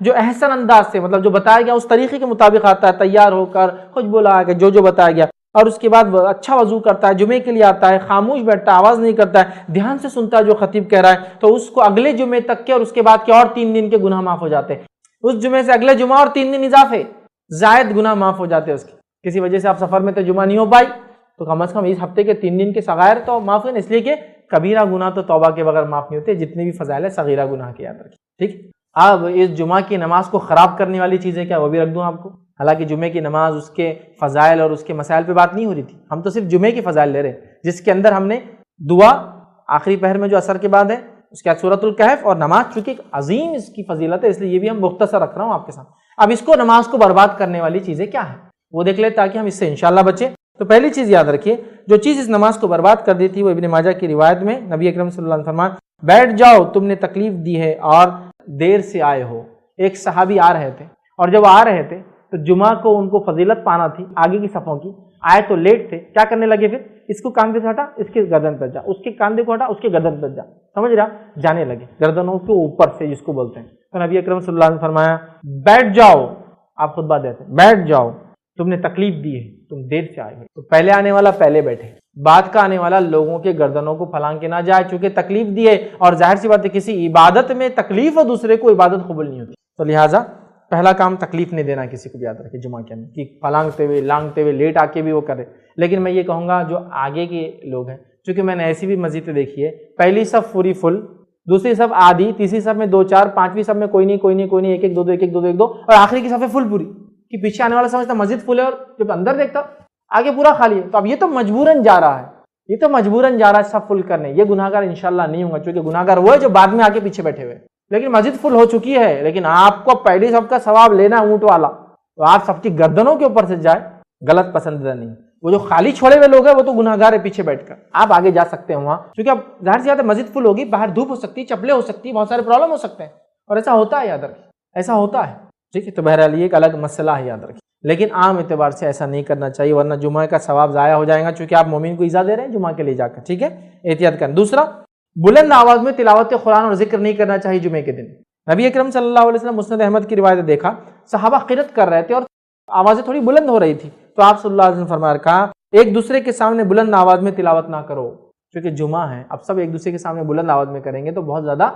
جو احسن انداز سے مطلب جو بتایا گیا اس طریقے کے مطابق آتا ہے, تیار ہو کر خوشبو لگا کے جو بتایا گیا اور اس کے بعد اچھا وضو کرتا ہے، جمعے کے لیے آتا ہے، خاموش بیٹھتا ہے، آواز نہیں کرتا ہے، دھیان سے سنتا ہے جو خطیب کہہ رہا ہے، تو اس کو اگلے جمعے تک کے اور اس کے بعد کے اور 3 دن کے گناہ معاف ہو جاتے ہیں۔ اس جمعے سے اگلے جمعہ اور 3 دن اضافے زائد گناہ معاف ہو جاتے ہیں اس کے۔ کسی وجہ سے آپ سفر میں تو جمعہ نہیں ہو پائی تو کم از کم اس ہفتے کے 3 دن کے صغائر تو معاف ہوئے، اس لیے کہ کبیرہ گناہ تو توبہ کے بغیر معاف نہیں ہوتے، جتنے بھی فضائل ہے صغیرہ گناہ کے یاد رکھیں، ٹھیک۔ اب اس جمعہ کی نماز کو خراب کرنے والی چیزیں کیا، وہ بھی رکھ دوں آپ کو؟ حالانکہ جمعے کی نماز، اس کے فضائل اور اس کے مسائل پہ بات نہیں ہو رہی تھی، ہم تو صرف جمعے کی فضائل لے رہے ہیں، جس کے اندر ہم نے دعا آخری پہر میں جو اثر کے بعد ہے، اس کے بعد سورۃ الکہف اور نماز، چونکہ ایک عظیم اس کی فضیلت ہے، اس لیے یہ بھی ہم مختصر رکھ رہا ہوں آپ کے ساتھ۔ اب اس کو نماز کو برباد کرنے والی چیزیں کیا ہیں وہ دیکھ لیں تاکہ ہم اس سے انشاءاللہ بچیں۔ تو پہلی چیز یاد رکھیے، جو چیز اس نماز کو برباد کر دی تھی وہ ابن ماجہ کی روایت میں نبی اکرم صلی اللہ علیہ وسلم فرمایا، بیٹھ جاؤ، تم نے تکلیف دی ہے اور دیر سے آئے ہو۔ ایک صحابی آ رہے تھے اور جب آ رہے تھے تو جمعہ کو ان کو فضیلت پانا تھی آگے کی صفوں کی، آئے تو لیٹ تھے، کیا کرنے لگے پھر، اس کو کاندھے سے ہٹا اس کے گردن پر جا، اس کے کاندھے کو ہٹا اس کے گردن پر جا، سمجھ رہا، جانے لگے گردنوں کے اوپر سے جس کو بولتے ہیں۔ تو نبی اکرم صلی اللہ علیہ وسلم فرمایا، بیٹھ جاؤ، آپ خطبہ دیتے ہیں، بیٹھ جاؤ، تم نے تکلیف دی ہے، تم دیر سے آئے ہو۔ تو پہلے آنے والا پہلے بیٹھے، بعد کا آنے والا لوگوں کے گردنوں کو پھلانگ کے نہ جائے، چونکہ تکلیف دی ہے، اور ظاہر سی بات ہے کسی عبادت میں تکلیف اور دوسرے کو عبادت قبول نہیں ہوتی، تو لہٰذا پہلا کام تکلیف نہیں دینا کسی کو بھی یاد رکھے جمعہ کے اندر، کہ پھلانگتے ہوئے لانگتے ہوئے لیٹ آ کے بھی وہ کرے۔ لیکن میں یہ کہوں گا جو آگے کے لوگ ہیں، چونکہ میں نے ایسی بھی مسجد دیکھی ہے، پہلی صف پوری فل، دوسری صف آدھی، تیسری صف میں 2-4، پانچویں صف میں کوئی نہیں، ایک ایک دو دو، اور آخری کی صف فل پوری، کہ پیچھے آنے والا سمجھتا مسجد فل ہے اور جب اندر دیکھتا آگے پورا خالی ہے۔ تو اب یہ تو مجبوراً جا رہا ہے، صف فل کرنے، یہ گناہگار انشاءاللہ نہیں ہوگا، چونکہ گناہگار وہ ہے جو بعد میں آگے پیچھے بیٹھے ہوئے، لیکن مسجد فل ہو چکی ہے، لیکن آپ کو پہلی صف کا ثواب لینا اونٹ والا، تو آپ سب کی گردنوں کے اوپر سے جائے، غلط پسندیدہ نہیں۔ وہ جو خالی چھوڑے ہوئے لوگ ہیں وہ تو گناہگار ہے پیچھے بیٹھ کر، آپ آگے جا سکتے ہیں وہاں، کیونکہ اب ظاہر سی بات ہے مسجد فل ہوگی، باہر دھوپ ہو سکتی ہے، چپلیں ہو سکتی ہیں، بہت سارے پرابلم ہو سکتے ہیں، اور ایسا ہوتا ہے، یاد رکھیں ایسا ہوتا ہے، ٹھیک ہے۔ تو بہرحال یہ ایک الگ مسئلہ ہے، یاد رکھیں، لیکن عام اعتبار سے ایسا نہیں کرنا چاہیے، ورنہ جمعہ کا ثواب ضائع ہو جائے گا، چونکہ آپ مومن کو ایذا دے رہے ہیں جمعہ کے لیے جا کر، ٹھیک ہے، احتیاط کریں۔ دوسرا، بلند آواز میں تلاوت قرآن اور ذکر نہیں کرنا چاہیے جمعے کے دن۔ نبی اکرم صلی اللہ علیہ وسلم مسند احمد کی روایت دیکھا، صحابہ قرات کر رہے تھے اور آوازیں تھوڑی بلند ہو رہی تھی، تو آپ صلی اللہ علیہ وسلم فرمایا، کہا ایک دوسرے کے سامنے بلند آواز میں تلاوت نہ کرو، کیونکہ جمعہ ہے، اب سب ایک دوسرے کے سامنے بلند آواز میں کریں گے تو بہت زیادہ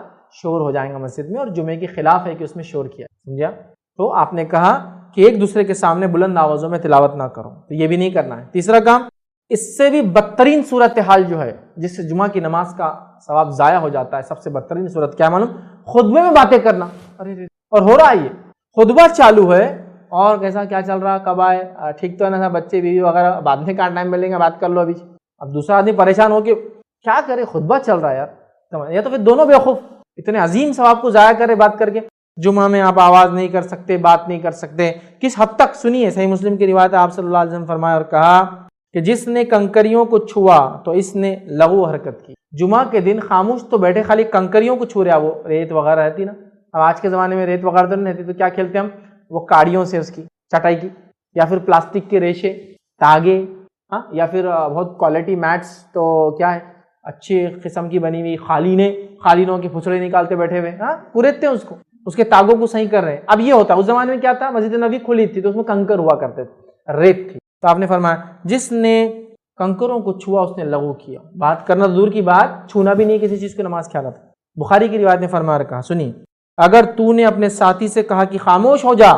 شور ہو جائیں گا مسجد میں، اور جمعے کے خلاف ہے کہ اس میں شور کیا، سمجھا؟ تو آپ نے کہا کہ ایک دوسرے کے سامنے بلند آوازوں میں تلاوت نہ کرو، تو یہ بھی نہیں کرنا ہے۔ تیسرا کام، اس سے بھی بدترین صورتحال جو ہے جس سے جمعہ کی نماز کا ثواب ضائع ہو جاتا ہے، سب سے بدترین صورت کیا معلوم؟ خطبے میں باتیں کرنا، اور ہو رہا ہے یہ خطبہ چالو ہے اور کیسا کیا چل رہا، کب آئے، ٹھیک تو ہے نا، بچے بیوی وغیرہ، بعد میں کہاں ٹائم ملیں گے، بات کر لو ابھی۔ اب دوسرا آدمی پریشان ہو کے کیا کرے، خطبہ چل رہا ہے یار، یا تو پھر دونوں بیوقوف، اتنے عظیم ثواب کو ضائع کرے بات کر کے۔ جمعہ میں آپ آواز نہیں کر سکتے، بات نہیں کر سکتے، کس حد تک سنیے، صحیح مسلم کی روایت ہے، آپ صلی اللہ علیہ وسلم فرمایا اور کہا کہ جس نے کنکریوں کو چھوا تو اس نے لغو حرکت کی۔ جمعہ کے دن خاموش تو بیٹھے، خالی کنکریوں کو چھو رہا، وہ ریت وغیرہ رہتی نا، اب آج کے زمانے میں ریت وغیرہ تو نہیں رہتی، تو کیا کھیلتے ہم، وہ کاڑیوں سے اس کی چٹائی کی، یا پھر پلاسٹک کے ریشے، تاگے، ہاں، یا پھر بہت کوالٹی میٹس، تو کیا ہے، اچھی قسم کی بنی ہوئی قالینوں کے پھسڑے نکالتے بیٹھے ہوئے، ہاں، پوریتے ہیں اس کو، اس کے تاگوں کو صحیح کر رہے ہیں۔ اب یہ ہوتا ہے، اس زمانے میں کیا تھا، مسجد نبوی کھلی تھی تو اس میں کنکر ہوا کرتے تھے، ریت تھی، تو آپ نے فرمایا جس نے کنکروں کو چھوا اس نے لغو کیا۔ بات کرنا دور کی بات، چھونا بھی نہیں کسی چیز کو نماز کیا تھا۔ بخاری کی روایت نے فرمایا اور کہا، سنیے، اگر تو نے اپنے ساتھی سے کہا کہ خاموش ہو جا،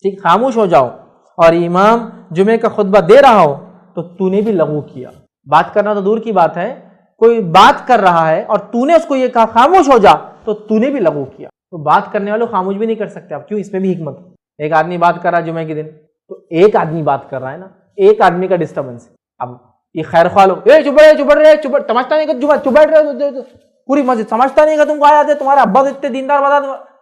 ٹھیک، خاموش ہو جاؤ، اور امام جمعے کا خطبہ دے رہا ہو تو تو نے بھی لغو کیا۔ بات کرنا تو دور کی بات ہے، کوئی بات کر رہا ہے اور تو نے اس کو یہ کہا خاموش ہو جا تو تو نے بھی لغو کیا۔ تو بات کرنے والے خاموش بھی نہیں کر سکتے، اب کیوں، اس میں بھی حکمت ہے۔ ایک آدمی بات کر رہا ہے جمعے کے دن، تو ایک آدمی بات کر رہا ہے نا، ایک آدمی کا ڈسٹربنس، اب یہ خیر خواہ لوگ، چپ رہے، سمجھتا نہیں کہ جمعہ چپ بیٹھ رہے، پوری مسجد سمجھتا نہیں کہ تم کو آیا تھے، تمہارے ابا اتنے دیندار بتا،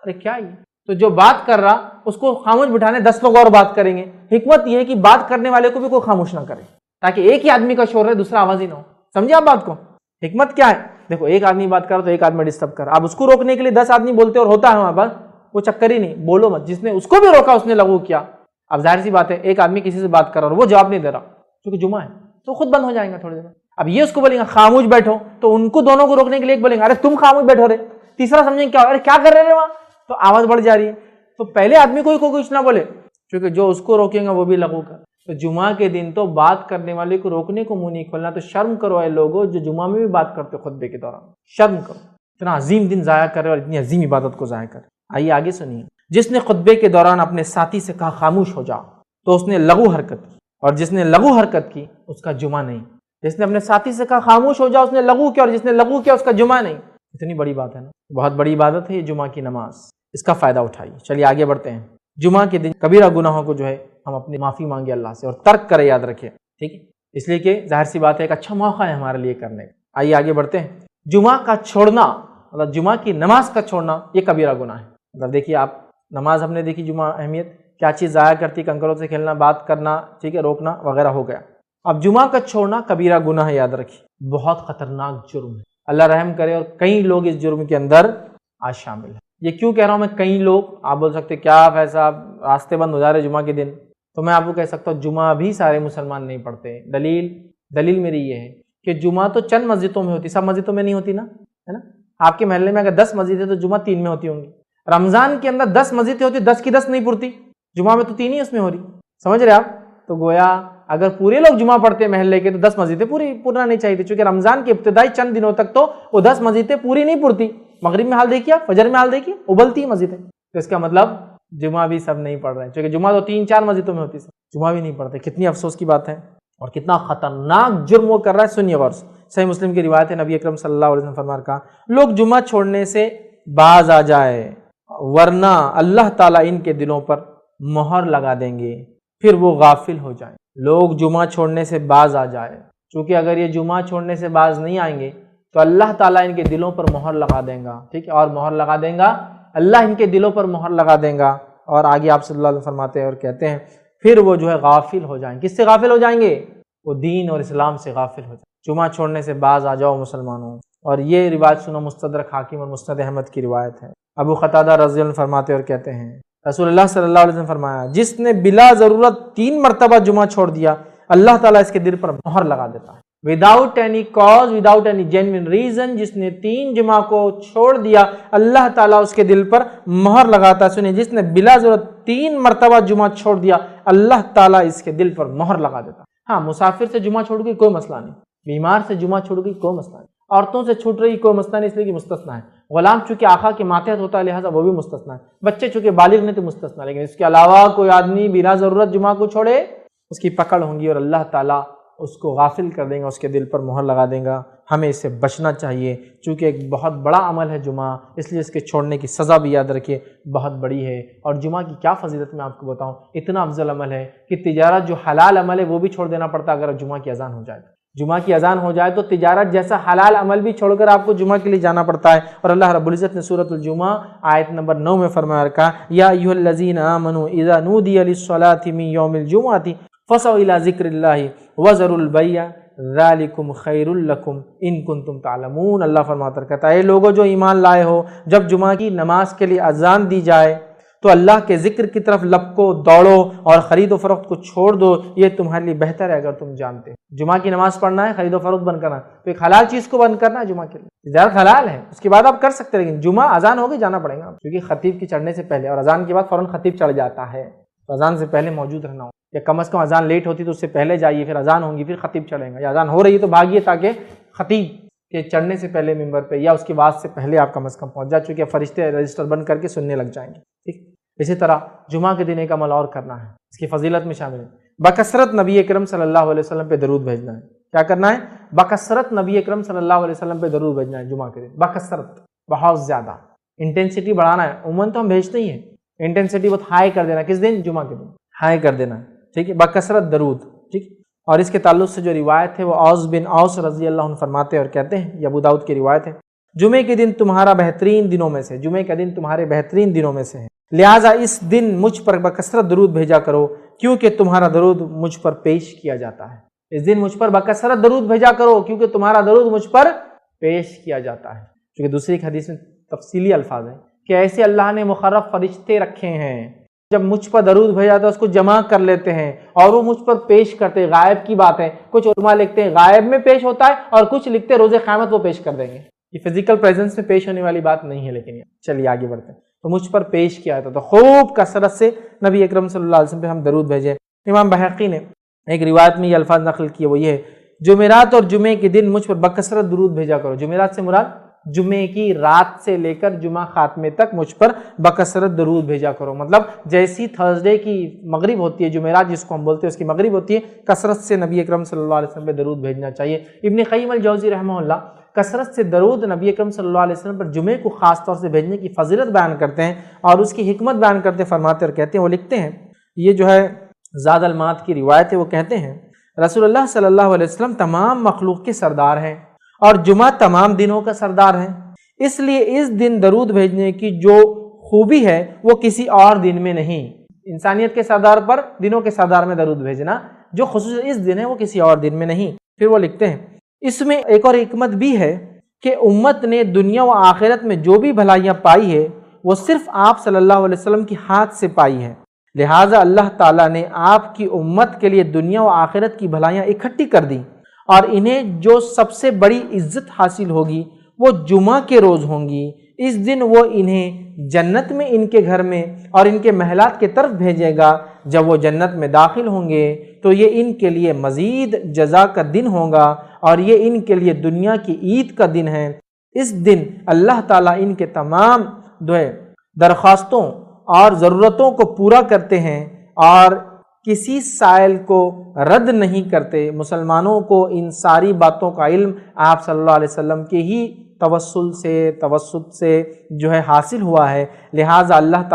ارے کیا یہ، تو جو بات کر رہا اس کو خاموش بٹھانے 10 لوگ اور بات کریں گے۔ حکمت یہ ہے کہ بات کرنے والے کو بھی کوئی خاموش نہ کرے، تاکہ ایک ہی آدمی کا شور رہے، دوسرا آواز ہی نہ ہو۔ سمجھے آپ بات کو؟ حکمت کیا ہے؟ دیکھو، ایک آدمی بات کر رہا تو ایک آدمی ڈسٹرب کر رہا، اب اس کو روکنے کے لیے 10 آدمی بولتے اور ہوتا ہے ہمارے پاس، وہ چکر ہی نہیں، بولو مت، جس نے اس کو بھی روکا اس نے لغو کیا۔ اب ظاہر سی بات ہے، ایک آدمی کسی سے بات کر رہا اور وہ جواب نہیں دے رہا کیونکہ جمعہ ہے، تو خود بند ہو جائیں گا تھوڑی دیر میں۔ اب یہ اس کو بولیں گے خاموش بیٹھو، تو ان کو دونوں کو روکنے کے لیے ایک بولیں گے ارے تم خاموش بیٹھو رہے، تیسرا سمجھیں کیا، ارے کیا کر رہے وہاں، تو آواز بڑھ جا رہی ہے۔ تو پہلے آدمی کو کچھ نہ بولے، کیونکہ جو اس کو روکیں گا وہ بھی لغو کر، تو جمعہ کے دن تو بات کرنے والے کو روکنے کو منہ نہیں کھولنا. تو شرم کرو اے لوگوں جو جمعہ میں بھی بات کرتے خطبے کے دوران, شرم کرو. اتنا عظیم دن ضائع کر رہے اور اتنی عظیم عبادت کو ضائع کر. آئیے آگے سنیے. جس نے خطبے کے دوران اپنے ساتھی سے کہا خاموش ہو جاؤ تو اس نے لغو حرکت کی, اور جس نے لغو حرکت کی اس کا جمعہ نہیں. جس نے اپنے ساتھی سے کہا خاموش ہو جاؤ اس نے لغو کیا, اور جس نے لغو کیا اس کا جمعہ نہیں. اتنی بڑی بات ہے نا, بہت بڑی عبادت ہے یہ جمعہ کی نماز. اس کا فائدہ اٹھائیے. چلیے آگے بڑھتے ہیں. جمعہ کے دن کبیرہ گناہوں کو جو ہے ہم اپنی معافی مانگے اللہ سے, اور ترک کرے, یاد رکھے, ٹھیک ہے, اس لیے کہ ظاہر سی بات ہے ایک اچھا موقع ہے ہمارے لیے کرنے کا. آئیے آگے بڑھتے ہیں. جمعہ کا چھوڑنا, مطلب جمعہ کی نماز کا چھوڑنا, یہ کبیرہ گناہ ہے. مطلب دیکھیے آپ, نماز ہم نے دیکھی جمعہ اہمیت, کیا چیز ضائع کرتی, کنکروں سے کھیلنا, بات کرنا, ٹھیک ہے, روکنا وغیرہ ہو گیا. اب جمعہ کا چھوڑنا کبیرہ گناہ ہے, یاد رکھیے, بہت خطرناک جرم ہے. اللہ رحم کرے اور کئی لوگ اس جرم کے اندر آج شامل ہیں. یہ کیوں کہہ رہا ہوں میں کئی لوگ؟ آپ بول سکتے کیا فیض صاحب راستے بند ہو جا رہے جمعہ کے دن, تو میں آپ کو کہہ سکتا ہوں جمعہ بھی سارے مسلمان نہیں پڑھتے. دلیل میری یہ ہے کہ جمعہ تو چند مسجدوں میں ہوتی, سب مسجدوں میں نہیں ہوتی نا, ہے نا. آپ کے محلے میں اگر 10 مسجد ہے تو جمعہ 3 میں ہوتی ہوں گی. رمضان کے اندر 10 مسجدیں ہوتی, 10 کی 10 نہیں پڑتی, جمعہ میں تو 3 ہی اس میں ہو رہی. سمجھ رہے آپ؟ تو گویا اگر پورے لوگ جمعہ پڑھتے محلے کے تو 10 مسجدیں پورا نہیں چاہیے, چونکہ رمضان کے ابتدائی چند دنوں تک تو وہ 10 مسجدیں پوری نہیں پڑتی. مغرب میں حال دیکھیے, فجر میں حال دیکھیے, ابلتی مسجدیں. تو اس کا مطلب جمعہ بھی سب نہیں پڑھ رہے ہیں, چونکہ جمعہ تو 3-4 مسجدوں میں ہوتی ہے, جمعہ بھی نہیں پڑھتے. کتنی افسوس کی بات ہے اور کتنا خطرناک جرم وہ کر رہا ہے. سنیے غور سے, صحیح مسلم کی روایت ہے, نبی اکرم صلی اللہ علیہ وسلم فرمان کہا لوگ جمعہ چھوڑنے سے باز آ جائے ورنہ اللہ تعالیٰ ان کے دلوں پر مہر لگا دیں گے پھر وہ غافل ہو جائیں. لوگ جمعہ چھوڑنے سے باز آ جائے, چونکہ اگر یہ جمعہ چھوڑنے سے باز نہیں آئیں گے تو اللہ تعالیٰ ان کے دلوں پر مہر لگا دیں گا, ٹھیک ہے, اور مہر لگا دیں گا, اللہ ان کے دلوں پر مہر لگا دیں گا. اور آگے آپ صلی اللہ علیہ وسلم فرماتے ہیں اور کہتے ہیں پھر وہ جو ہے غافل ہو جائیں. کس سے غافل ہو جائیں گے؟ وہ دین اور اسلام سے غافل ہو جائیں. جمعہ چھوڑنے سے باز آ جاؤ مسلمانوں. اور یہ روایت سنو, مستدرک حاکم اور مسند احمد کی روایت ہے. ابو قتادہ رضی اللہ عنہ فرماتے اور کہتے ہیں رسول اللہ صلی اللہ علیہ وسلم فرمایا جس نے بلا ضرورت 3 مرتبہ جمعہ چھوڑ دیا اللہ تعالیٰ اس کے دل پر مہر لگا دیتا ہے. Without any cause, without any genuine reason, جس نے 3 جمعہ کو چھوڑ دیا اللہ تعالیٰ اس کے دل پر مہر لگاتا ہے. سنیں, جس نے بلا ضرورت 3 مرتبہ جمعہ چھوڑ دیا اللہ تعالیٰ اس کے دل پر مہر لگا دیتا ہے. ہاں, مسافر سے جمعہ چھوڑ گئی کوئی مسئلہ نہیں, بیمار سے جمعہ چھوڑ گئی کوئی مسئلہ نہیں, عورتوں سے چھوٹ رہی کوئی مسئلہ نہیں, اس لیے کہ مستثنا ہے. غلام چونکہ آقا کے ماتحت ہوتا ہے لہٰذا وہ بھی مستثنا ہے. بچے چونکہ بالغ نہیں تو مستثنا, لیکن اس کے علاوہ کوئی آدمی بلا ضرورت جمعہ کو چھوڑے اس کی پکڑ ہوں گی اور اللہ تعالیٰ اس کو غافل کر دیں گا, اس کے دل پر مہر لگا دیں گا. ہمیں اس سے بچنا چاہیے چونکہ ایک بہت بڑا عمل ہے جمعہ, اس لیے اس کے چھوڑنے کی سزا بھی یاد رکھیے بہت بڑی ہے. اور جمعہ کی کیا فضیلت میں آپ کو بتاؤں, اتنا افضل عمل ہے کہ تجارت جو حلال عمل ہے وہ بھی چھوڑ دینا پڑتا اگر جمعہ کی اذان ہو جائے. جمعہ کی اذان ہو جائے تو تجارت جیسا حلال عمل بھی چھوڑ کر آپ کو جمعہ کے لیے جانا پڑتا ہے. اور اللہ رب العزت نے سورۃ الجمعہ آیت نمبر 9 میں فرمایا رکھا یا ایھا الذین آمنوا اذا نودی للصلاۃ من یوم الجمعۃ فاسعوا الی ذکر اللہ وذروا البیع ذالکم خیر لکم ان کنتم تعلمون. اللہ فرماتا کہتا ہے اے لوگوں جو ایمان لائے ہو, جب جمعہ کی نماز کے لیے اذان دی جائے تو اللہ کے ذکر کی طرف لپکو, دوڑو اور خرید و فروخت کو چھوڑ دو, یہ تمہارے لیے بہتر ہے اگر تم جانتے. جمعہ کی نماز پڑھنا ہے, خرید و فروخت بند کرنا ہے, تو ایک حلال چیز کو بند کرنا ہے جمعہ کے لیے. تجارت حلال ہے, اس کے بعد آپ کر سکتے ہیں, لیکن جمعہ اذان ہوگی جانا پڑے گا, کیونکہ خطیب کی چڑھنے سے پہلے اور اذان کے بعد فوراً خطیب چڑھ جاتا ہے, تو اذان سے پہلے موجود رہنا ہو, یا کم از کم اذان لیٹ ہوتی تو اس سے پہلے جائیے, پھر اذان ہوگی پھر خطیب چڑھیں گا, یا اذان ہو رہی ہے تو بھاگیے تاکہ خطیب کے چڑھنے سے پہلے ممبر پہ یا اس کے بعد سے پہلے آپ کم از کم پہنچ جا, چونکہ فرشتے رجسٹر بند کر کے سننے لگ جائیں گے. ٹھیک, اسی طرح جمعہ کے دن ایک عمل اور کرنا ہے, اس کی فضیلت میں شامل ہے بکثرت نبی اکرم صلی اللہ علیہ وسلم پہ درود بھیجنا ہے. کیا کرنا ہے؟ بکثرت نبی اکرم صلی اللہ علیہ وسلم پہ درود بھیجنا ہے جمعہ کے دن, بکثرت, بہت زیادہ, انٹینسٹی بڑھانا ہے. عموماً تو ہم بھیجتے ہی ہیں, انٹینسٹی بہت ہائی کر دینا. کس دن؟ جمعہ کے دن ہائی کر دینا, ٹھیک ہے, بکثرت درود. ٹھیک, اور اس کے تعلق سے جو روایت ہے وہ اوس بن اوس رضی اللہ عنہ فرماتے اور کہتے ہیں, یہ ابو داؤد کی روایت ہے, جمعے کے دن تمہارا بہترین دنوں میں سے, جمعے کا دن تمہارے بہترین دنوں میں سے ہے, لہٰذا اس دن مجھ پر بکثرت درود بھیجا کرو کیونکہ تمہارا درود مجھ پر پیش کیا جاتا ہے. اس دن مجھ پر بکثرت درود بھیجا کرو کیونکہ تمہارا درود مجھ پر پیش کیا جاتا ہے. کیونکہ دوسری ایک حدیث میں تفصیلی الفاظ ہیں کہ ایسے اللہ نے مقرب فرشتے رکھے ہیں, جب مجھ پر درود بھیجا تو اس کو جمع کر لیتے ہیں اور وہ مجھ پر پیش کرتے ہیں. غائب کی بات ہے, کچھ علماء لکھتے ہیں غائب میں پیش ہوتا ہے اور کچھ لکھتے ہیں روز قیامت وہ پیش کر دیں گے. یہ فزیکل پریزنس میں پیش ہونے والی بات نہیں ہے, لیکن چلیے آگے بڑھتے ہیں. تو مجھ پر پیش کیا تھا, تو خوب کثرت سے نبی اکرم صلی اللہ علیہ وسلم پہ ہم درود بھیجیں. امام بحقی نے ایک روایت میں یہ الفاظ نقل کیے، وہ یہ ہے جمعرات اور جمعے کے دن مجھ پر بکثرت درود بھیجا کرو۔ جمعرات سے مراد جمعے کی رات سے لے کر جمعہ خاتمے تک مجھ پر بکثرت درود بھیجا کرو، مطلب جیسی تھرسڈے کی مغرب ہوتی ہے، جمعرات جس کو ہم بولتے ہیں اس کی مغرب ہوتی ہے، کثرت سے نبی اکرم صلی اللہ علیہ وسلم پہ درود بھیجنا چاہیے۔ ابن قیم الجوزی رحمہ اللہ کثرت سے درود نبی اکرم صلی اللہ علیہ وسلم پر جمعے کو خاص طور سے بھیجنے کی فضیلت بیان کرتے ہیں اور اس کی حکمت بیان کرتے فرماتے اور کہتے ہیں، وہ لکھتے ہیں، یہ جو ہے زاد المعاد کی روایت ہے، وہ کہتے ہیں رسول اللہ صلی اللہ علیہ وسلم تمام مخلوق کے سردار ہیں اور جمعہ تمام دنوں کا سردار ہے، اس لیے اس دن درود بھیجنے کی جو خوبی ہے وہ کسی اور دن میں نہیں۔ انسانیت کے سردار پر دنوں کے سردار میں درود بھیجنا جو خصوصاً اس دن ہے وہ کسی اور دن میں نہیں۔ پھر وہ لکھتے ہیں اس میں ایک اور حکمت بھی ہے کہ امت نے دنیا و آخرت میں جو بھی بھلائیاں پائی ہے وہ صرف آپ صلی اللہ علیہ وسلم کی ہاتھ سے پائی ہے، لہٰذا اللہ تعالیٰ نے آپ کی امت کے لیے دنیا و آخرت کی بھلائیاں اکٹھی کر دیں اور انہیں جو سب سے بڑی عزت حاصل ہوگی وہ جمعہ کے روز ہوں گی۔ اس دن وہ انہیں جنت میں ان کے گھر میں اور ان کے محلات کی طرف بھیجے گا، جب وہ جنت میں داخل ہوں گے تو یہ ان کے لیے مزید جزا کا دن ہوگا اور یہ ان کے لیے دنیا کی عید کا دن ہے۔ اس دن اللہ تعالیٰ ان کے تمام درخواستوں اور ضرورتوں کو پورا کرتے ہیں اور کسی سائل کو رد نہیں کرتے۔ مسلمانوں کو ان ساری باتوں کا علم آپ صلی اللہ علیہ وسلم کے ہی توسط سے جو ہے حاصل ہوا ہے، لہٰذا اللہ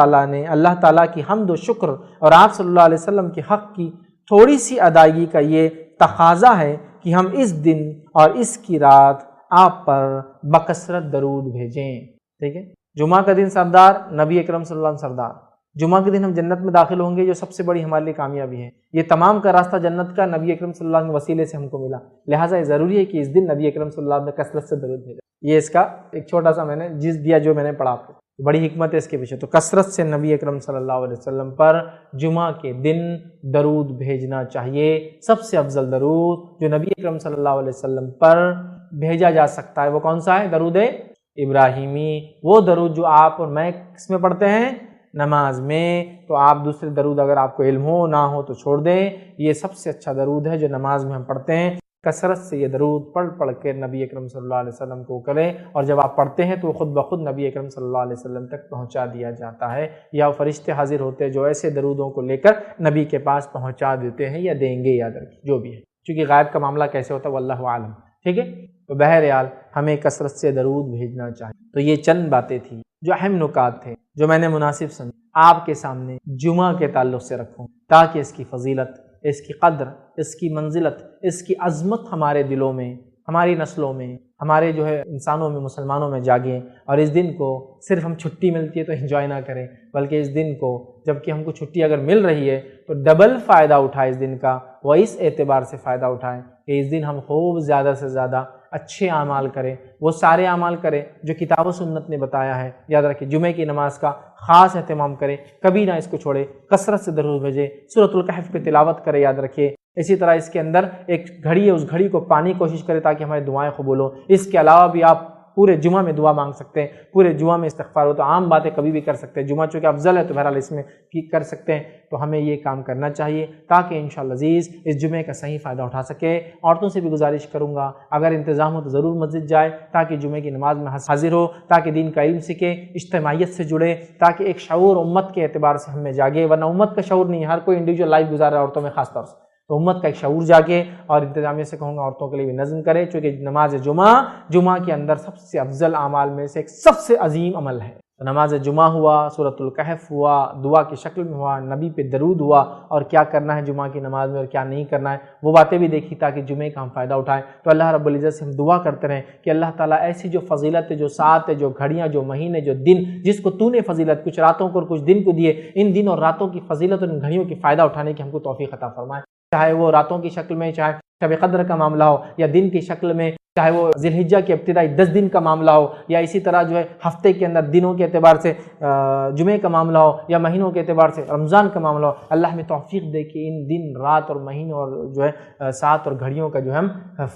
تعالیٰ کی حمد و شکر اور آپ صلی اللہ علیہ وسلم کے حق کی تھوڑی سی ادائیگی کا یہ تقاضا ہے کہ ہم اس دن اور اس کی رات آپ پر بکثرت درود بھیجیں۔ ٹھیک ہے، جمعہ کا دن سردار، نبی اکرم صلی اللہ علیہ وسلم سردار، جمعہ کے دن ہم جنت میں داخل ہوں گے جو سب سے بڑی ہمارے لیے کامیابی ہے۔ یہ تمام کا راستہ جنت کا نبی اکرم صلی اللہ علیہ وسلم کے وسیلے سے ہم کو ملا، لہٰذا یہ ضروری ہے کہ اس دن نبی اکرم صلی اللہ علیہ وسلم نے کثرت سے درود بھیجا۔ یہ اس کا ایک چھوٹا سا میں نے جو میں نے پڑھا آپ کو، بڑی حکمت ہے اس کے پیچھے۔ تو کثرت سے نبی اکرم صلی اللہ علیہ وسلم پر جمعہ کے دن درود بھیجنا چاہیے۔ سب سے افضل درود جو نبی اکرم صلی اللہ علیہ وسلم پر بھیجا جا سکتا ہے وہ کون سا ہے؟ درود ابراہیمی، وہ درود جو آپ اور میں کس میں پڑھتے ہیں؟ نماز میں۔ تو آپ دوسرے درود اگر آپ کو علم ہو نہ ہو تو چھوڑ دیں، یہ سب سے اچھا درود ہے جو نماز میں ہم پڑھتے ہیں۔ کثرت سے یہ درود پڑھ کے نبی اکرم صلی اللہ علیہ وسلم کو کریں، اور جب آپ پڑھتے ہیں تو خود بخود نبی اکرم صلی اللہ علیہ وسلم تک پہنچا دیا جاتا ہے، یا فرشتے حاضر ہوتے ہیں جو ایسے درودوں کو لے کر نبی کے پاس پہنچا دیتے ہیں یا دیں گے، یاد رکھیں جو بھی ہے، چونکہ غائب کا معاملہ کیسے ہوتا ہے واللہ عالم۔ ٹھیک ہے، تو بہرحال ہمیں کثرت سے درود بھیجنا چاہیے۔ تو یہ چند باتیں تھیں جو اہم نکات تھے جو میں نے مناسب سمجھا آپ کے سامنے جمعہ کے تعلق سے رکھوں، تاکہ اس کی فضیلت، اس کی قدر، اس کی منزلت، اس کی عظمت ہمارے دلوں میں، ہماری نسلوں میں، ہمارے جو ہے انسانوں میں، مسلمانوں میں جاگیں، اور اس دن کو صرف ہم چھٹی ملتی ہے تو انجوائے نہ کریں، بلکہ اس دن کو جب کہ ہم کو چھٹی اگر مل رہی ہے تو ڈبل فائدہ اٹھائیں اس دن کا، وہ اس اعتبار سے فائدہ اٹھائیں کہ اس دن ہم خوب زیادہ سے زیادہ اچھے اعمال کریں، وہ سارے اعمال کریں جو کتاب و سنت نے بتایا ہے۔ یاد رکھیں جمعے کی نماز کا خاص اہتمام کریں، کبھی نہ اس کو چھوڑے، کثرت سے درود بھیجیں، سورۃ الکہف پہ تلاوت کریں، یاد رکھیے۔ اسی طرح اس کے اندر ایک گھڑی ہے، اس گھڑی کو پانی کوشش کریں تاکہ ہماری دعائیں قبول ہوں۔ اس کے علاوہ بھی آپ پورے جمعہ میں دعا مانگ سکتے ہیں، پورے جمعہ میں استغفار ہو، تو عام باتیں کبھی بھی کر سکتے ہیں، جمعہ چونکہ افضل ہے تو بہرحال اس میں کر سکتے ہیں۔ تو ہمیں یہ کام کرنا چاہیے تاکہ انشاءاللہ عزیز اس جمعے کا صحیح فائدہ اٹھا سکے۔ عورتوں سے بھی گزارش کروں گا اگر انتظام ہو تو ضرور مسجد جائے تاکہ جمعے کی نماز میں حاضر ہو، تاکہ دین کا علم سیکھے، اجتماعیت سے جڑے، تاکہ ایک شعور امت کے اعتبار سے ہم میں جاگے، ورنہ امت کا شعور نہیں، ہر کوئی انڈیویجول لائف گزار رہا ہے، عورتوں میں خاص طور سے، تو امت کا ایک شعور جاگے۔ اور انتظامیہ سے کہوں گا عورتوں کے لیے بھی نظم کرے، چونکہ نماز جمعہ کے اندر سب سے افضل اعمال میں سے ایک سب سے عظیم عمل ہے۔ نماز جمعہ ہوا، سورۃ الکہف ہوا، دعا کی شکل میں ہوا، نبی پہ درود ہوا، اور کیا کرنا ہے جمعہ کی نماز میں اور کیا نہیں کرنا ہے وہ باتیں بھی دیکھی تاکہ جمعے کا ہم فائدہ اٹھائیں۔ تو اللہ رب العزت سے ہم دعا کرتے رہیں کہ اللہ تعالیٰ ایسی جو فضیلت ہے، جو ساعت ہے، جو گھڑیاں، جو مہینے، جو دن، جس کو تو نے فضیلت کچھ راتوں کو اور کچھ دن کو دیے، ان دن اور راتوں کی فضیلت اور ان گھڑیوں کی فائدہ اٹھانے کی ہم کو توفیق عطا فرمائے، چاہے وہ راتوں کی شکل میں، چاہے شب قدر کا معاملہ ہو، یا دن کی شکل میں، چاہے وہ ذی الحجہ کے ابتدائی 10 دن کا معاملہ ہو، یا اسی طرح جو ہے ہفتے کے اندر دنوں کے اعتبار سے جمعے کا معاملہ ہو، یا مہینوں کے اعتبار سے رمضان کا معاملہ ہو۔ اللہ ہمیں توفیق دے کہ ان دن، رات اور مہینوں اور جو ہے ساعت اور گھڑیوں کا جو ہم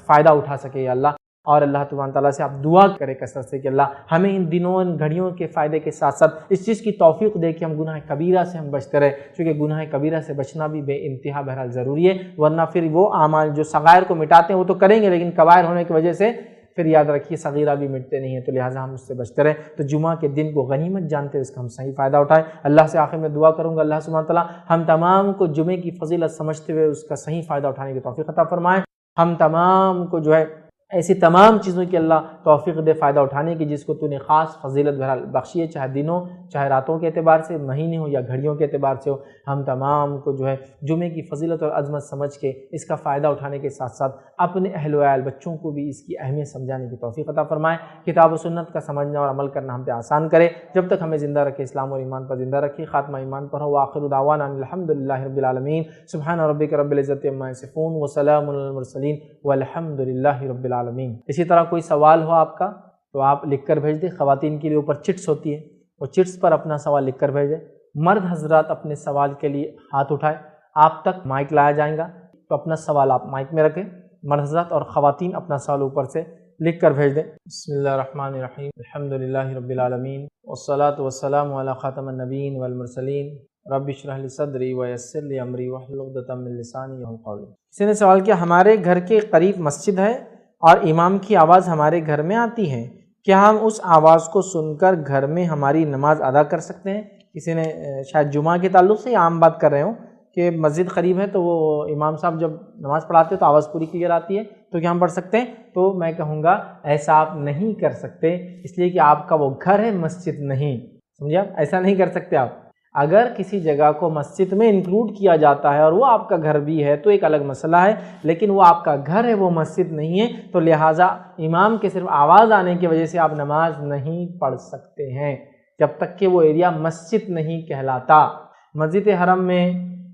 فائدہ اٹھا سکے، یا اللہ اور اللہ تبارک تعالیٰ سے آپ دعا کریں کثرت سے کہ اللہ ہمیں ان دنوں ان گھڑیوں کے فائدے کے ساتھ ساتھ اس چیز کی توفیق دے کہ ہم گناہ کبیرہ سے ہم بچتے رہے، چونکہ گناہ کبیرہ سے بچنا بھی بے انتہا بہرحال ضروری ہے، ورنہ پھر وہ اعمال جو صغائر کو مٹاتے ہیں وہ تو کریں گے، لیکن کبائر ہونے کی وجہ سے پھر یاد رکھیے صغیرہ بھی مٹتے نہیں ہیں، تو لہٰذا ہم اس سے بچتے رہیں۔ تو جمعہ کے دن کو غنیمت جانتے ہوئے اس کا ہم صحیح فائدہ اٹھائیں۔ اللہ سے آخر میں دعا کروں گا اللہ سبحانہ تعالیٰ ہم تمام کو جمعے کی فضیلت سمجھتے ہوئے اس کا صحیح فائدہ اٹھانے کی توفیق عطا فرمائیں۔ ہم تمام کو جو ہے ایسی تمام چیزوں کی اللہ توفیق دے فائدہ اٹھانے کی جس کو تو نے خاص فضیلت بہرحال بخشی ہے، چاہے دنوں چاہے راتوں کے اعتبار سے، مہینے ہو یا گھڑیوں کے اعتبار سے ہو۔ ہم تمام کو جو ہے جمعے کی فضیلت اور عظمت سمجھ کے اس کا فائدہ اٹھانے کے ساتھ ساتھ اپنے اہل و عیال بچوں کو بھی اس کی اہمیت سمجھانے کی توفیق عطا فرمائیں۔ کتاب و سنت کا سمجھنا اور عمل کرنا ہم پہ آسان کرے، جب تک ہمیں زندہ رکھے اسلام اور ایمان پر زندہ رکھے، خاتمہ ایمان پر ہو۔ وآخر دعوانا الحمدللہ رب العالمین، سبحان ربک رب العزت عما یصفون وسلام علی المرسلین والحمدللہ رب العالمین۔ اسی طرح کوئی سوال ہو آپ کا تو آپ لکھ کر بھیج دیں، خواتین کے لیے اوپر چٹس ہوتی ہے، وہ چٹس پر اپنا سوال لکھ کر بھیج دیں۔ مرد حضرات اپنے سوال کے لیے ہاتھ اٹھائیں، آپ تک مائک لایا جائے گا تو اپنا سوال آپ مائک میں رکھیں، مرد حضرات، اور خواتین اپنا سوال اوپر سے لکھ کر بھیج دیں۔ بسم اللہ الرحمن الرحیم، الحمدللہ رب العالمین والصلاة والسلام علی خاتم النبیین والمرسلین، رب اشرح لی صدری ویسر لی امری واحلل عقدۃ من لسانی یفقہوا قولی۔ کسی نے سوال کیا ہمارے گھر کے قریب مسجد ہے اور امام کی آواز ہمارے گھر میں آتی ہے، کیا ہم اس آواز کو سن کر گھر میں ہماری نماز ادا کر سکتے ہیں؟ کسی نے شاید جمعہ کے تعلق سے عام بات کر رہے ہوں کہ مسجد قریب ہے تو وہ امام صاحب جب نماز پڑھاتے ہیں تو آواز پوری کلیئر آتی ہے تو کیا ہم پڑھ سکتے ہیں؟ تو میں کہوں گا ایسا آپ نہیں کر سکتے، اس لیے کہ آپ کا وہ گھر ہے، مسجد نہیں، سمجھے آپ؟ ایسا نہیں کر سکتے آپ۔ اگر کسی جگہ کو مسجد میں انکلوڈ کیا جاتا ہے اور وہ آپ کا گھر بھی ہے تو ایک الگ مسئلہ ہے، لیکن وہ آپ کا گھر ہے، وہ مسجد نہیں ہے، تو لہٰذا امام کے صرف آواز آنے کی وجہ سے آپ نماز نہیں پڑھ سکتے ہیں جب تک کہ وہ ایریا مسجد نہیں کہلاتا۔ مسجد حرم میں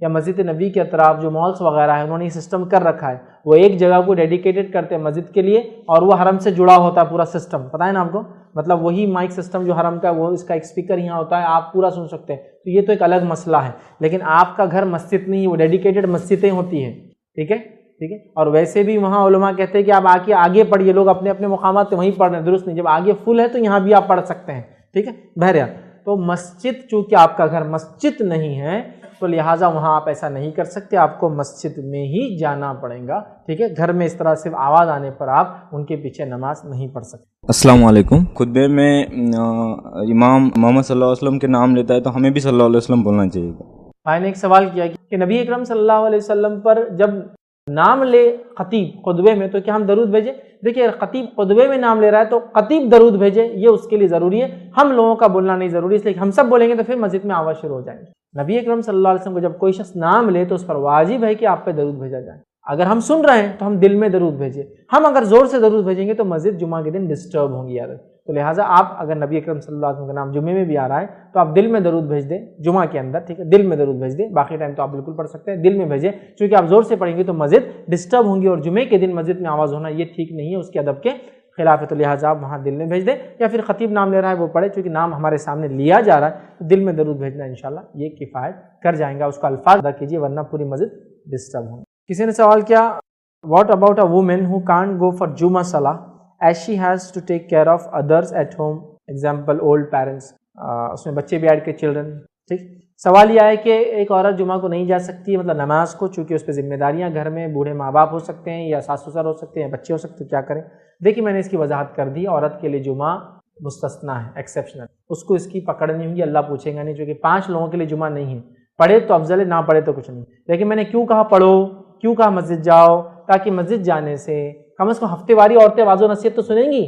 یا مسجد نبی کے اطراف جو مالس وغیرہ ہے انہوں نے یہ سسٹم کر رکھا ہے، وہ ایک جگہ کو ڈیڈیکیٹڈ کرتے ہیں مسجد کے لیے اور وہ حرم سے جڑا ہوتا ہے پورا سسٹم، پتہ ہے نا آپ کو، مطلب وہی مائک سسٹم جو حرم کا وہ اس کا ایک اسپیکر یہاں ہوتا ہے، آپ پورا سن سکتے ہیں، تو یہ تو ایک الگ مسئلہ ہے۔ لیکن آپ کا گھر مسجد نہیں، وہ ڈیڈیکیٹڈ مسجدیں ہوتی ہیں، ٹھیک ہے ٹھیک ہے۔ اور ویسے بھی وہاں علماء کہتے ہیں کہ آپ آگے پڑھیے، لوگ اپنے اپنے مقامات پہ وہیں پڑھ رہے ہیں، درست نہیں، جب آگے فل ہے تو یہاں بھی آپ پڑھ سکتے ہیں، ٹھیک ہے۔ بہرحال تو مسجد چونکہ آپ کا گھر مسجد نہیں ہے تو لہٰذا وہاں آپ ایسا نہیں کر سکتے، آپ کو مسجد میں ہی جانا پڑے گا، ٹھیک ہے۔ گھر میں اس طرح صرف آواز آنے پر آپ ان کے پیچھے نماز نہیں پڑھ سکتے۔ السلام علیکم۔ خطبے میں امام محمد صلی اللہ علیہ وسلم کے نام لیتا ہے تو ہمیں بھی صلی اللہ علیہ وسلم بولنا چاہیے۔ بھائی نے ایک سوال کیا کہ نبی اکرم صلی اللہ علیہ وسلم پر جب نام لے خطیب خطبے میں تو کیا ہم درود بھیجیں؟ دیکھیے خطیب خطبے میں نام لے رہا ہے تو خطیب درود بھیجے، یہ اس کے لیے ضروری ہے، ہم لوگوں کا بولنا نہیں ضروری، اس لیے کہ ہم سب بولیں گے تو پھر مسجد میں آواز شروع ہو جائیں گے۔ نبی اکرم صلی اللہ علیہ وسلم کو جب کوئی شخص نام لے تو اس پر واجب ہے کہ آپ پہ درود بھیجا جائے۔ اگر ہم سن رہے ہیں تو ہم دل میں درود بھیجیں، ہم اگر زور سے درود بھیجیں گے تو مسجد جمعہ کے دن ڈسٹرب ہوں گی یاد، تو لہٰذا آپ اگر نبی اکرم صلی اللہ علیہ وسلم کا نام جمعے میں بھی آ رہا ہے تو آپ دل میں درود بھیج دیں جمعہ کے اندر، ٹھیک ہے، دل میں درود بھیج دیں، باقی ٹائم تو آپ بالکل پڑھ سکتے ہیں، دل میں بھیجیں، چونکہ آپ زور سے پڑھیں گے تو مسجد ڈسٹرب ہوں گی اور جمعے کے دن مسجد میں آواز ہونا یہ ٹھیک نہیں ہے، اس کے ادب کے خلاف ہے، تو لہٰذا آپ وہاں دل میں بھیج دیں، یا پھر خطیب نام لے رہا ہے وہ پڑھے، چونکہ نام ہمارے سامنے لیا جا رہا ہے تو دل میں درود بھیجنا انشاءاللہ یہ کفایت کر جائیں گا، اس کا الفاظ ادا کیجیے ورنہ پوری مسجد ڈسٹرب ہوں۔ کسی نے سوال کیا what about a woman who can't go for جمعہ صلاح as she has to take care of others at home, example old parents, اس میں بچے بھی ایڈ کے چلڈرن، ٹھیک۔ سوال یہ ہے کہ ایک عورت جمعہ کو نہیں جا سکتی مطلب نماز کو، چونکہ اس پہ ذمہ داریاں گھر میں بوڑھے ماں باپ ہو سکتے ہیں یا ساس سسر ہو سکتے ہیں، بچے ہو سکتے ہیں، کیا کریں؟ دیکھیے میں نے اس کی وضاحت کر دی، عورت کے لیے جمعہ مستثنا ہے، ایکسیپشنل، اس کو اس کی پکڑ نہیں ہوگی، اللہ پوچھے گا نہیں، چونکہ 5 لوگوں کے لیے جمعہ نہیں ہے، پڑھے تو افضل ہے، نہ پڑھے تو کچھ نہیں۔ لیکن میں نے کیوں کہا پڑھو، کیوں کہا مسجد جاؤ؟ تاکہ مسجد جانے سے کم از کم ہفتے واری عورتیں واضح و نصیحت تو سنیں گی،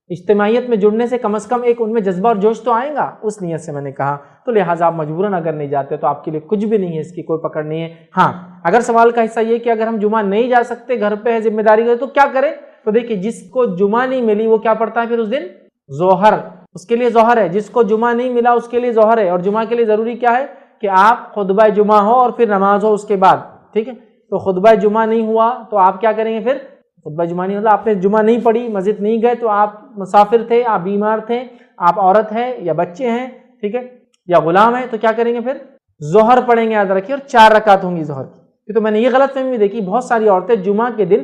اجتماعیت میں جڑنے سے کم از کم ایک ان میں جذبہ اور جوش تو آئے گا، اس نیت سے میں نے کہا، تو لہٰذا آپ مجبوراً اگر نہیں جاتے تو آپ کے لیے کچھ بھی نہیں ہے، اس کی کوئی پکڑ نہیں ہے۔ ہاں اگر سوال کا حصہ یہ کہ اگر ہم جمعہ نہیں جا سکتے، گھر پہ ہے، ذمہ داری ہے، تو کیا کریں؟ تو دیکھیے جس کو جمعہ نہیں ملی وہ کیا پڑھتا ہے پھر اس دن؟ ظہر، اس کے لیے ظہر ہے، جس کو جمعہ نہیں ملا اس کے لیے ظہر ہے، اور جمعہ کے لیے ضروری کیا ہے کہ آپ خطبہ جمعہ ہو اور پھر نماز ہو اس کے بعد، ٹھیک ہے۔ تو خطبہ جمعہ نہیں ہوا تو آپ کیا کریں گے پھر؟ خطبہ جمعہ نہیں ہوتا، آپ نے جمعہ نہیں پڑھی، مسجد نہیں گئے، تو آپ مسافر تھے، آپ بیمار تھے، آپ عورت ہیں یا بچے ہیں، ٹھیک ہے، یا غلام ہیں، تو کیا کریں گے پھر؟ ظہر پڑھیں گے، یاد رکھیے، اور 4 رکعت ہوں گی ظہر کی۔ تو میں نے یہ غلط فہمی دیکھی، بہت ساری عورتیں جمعہ کے دن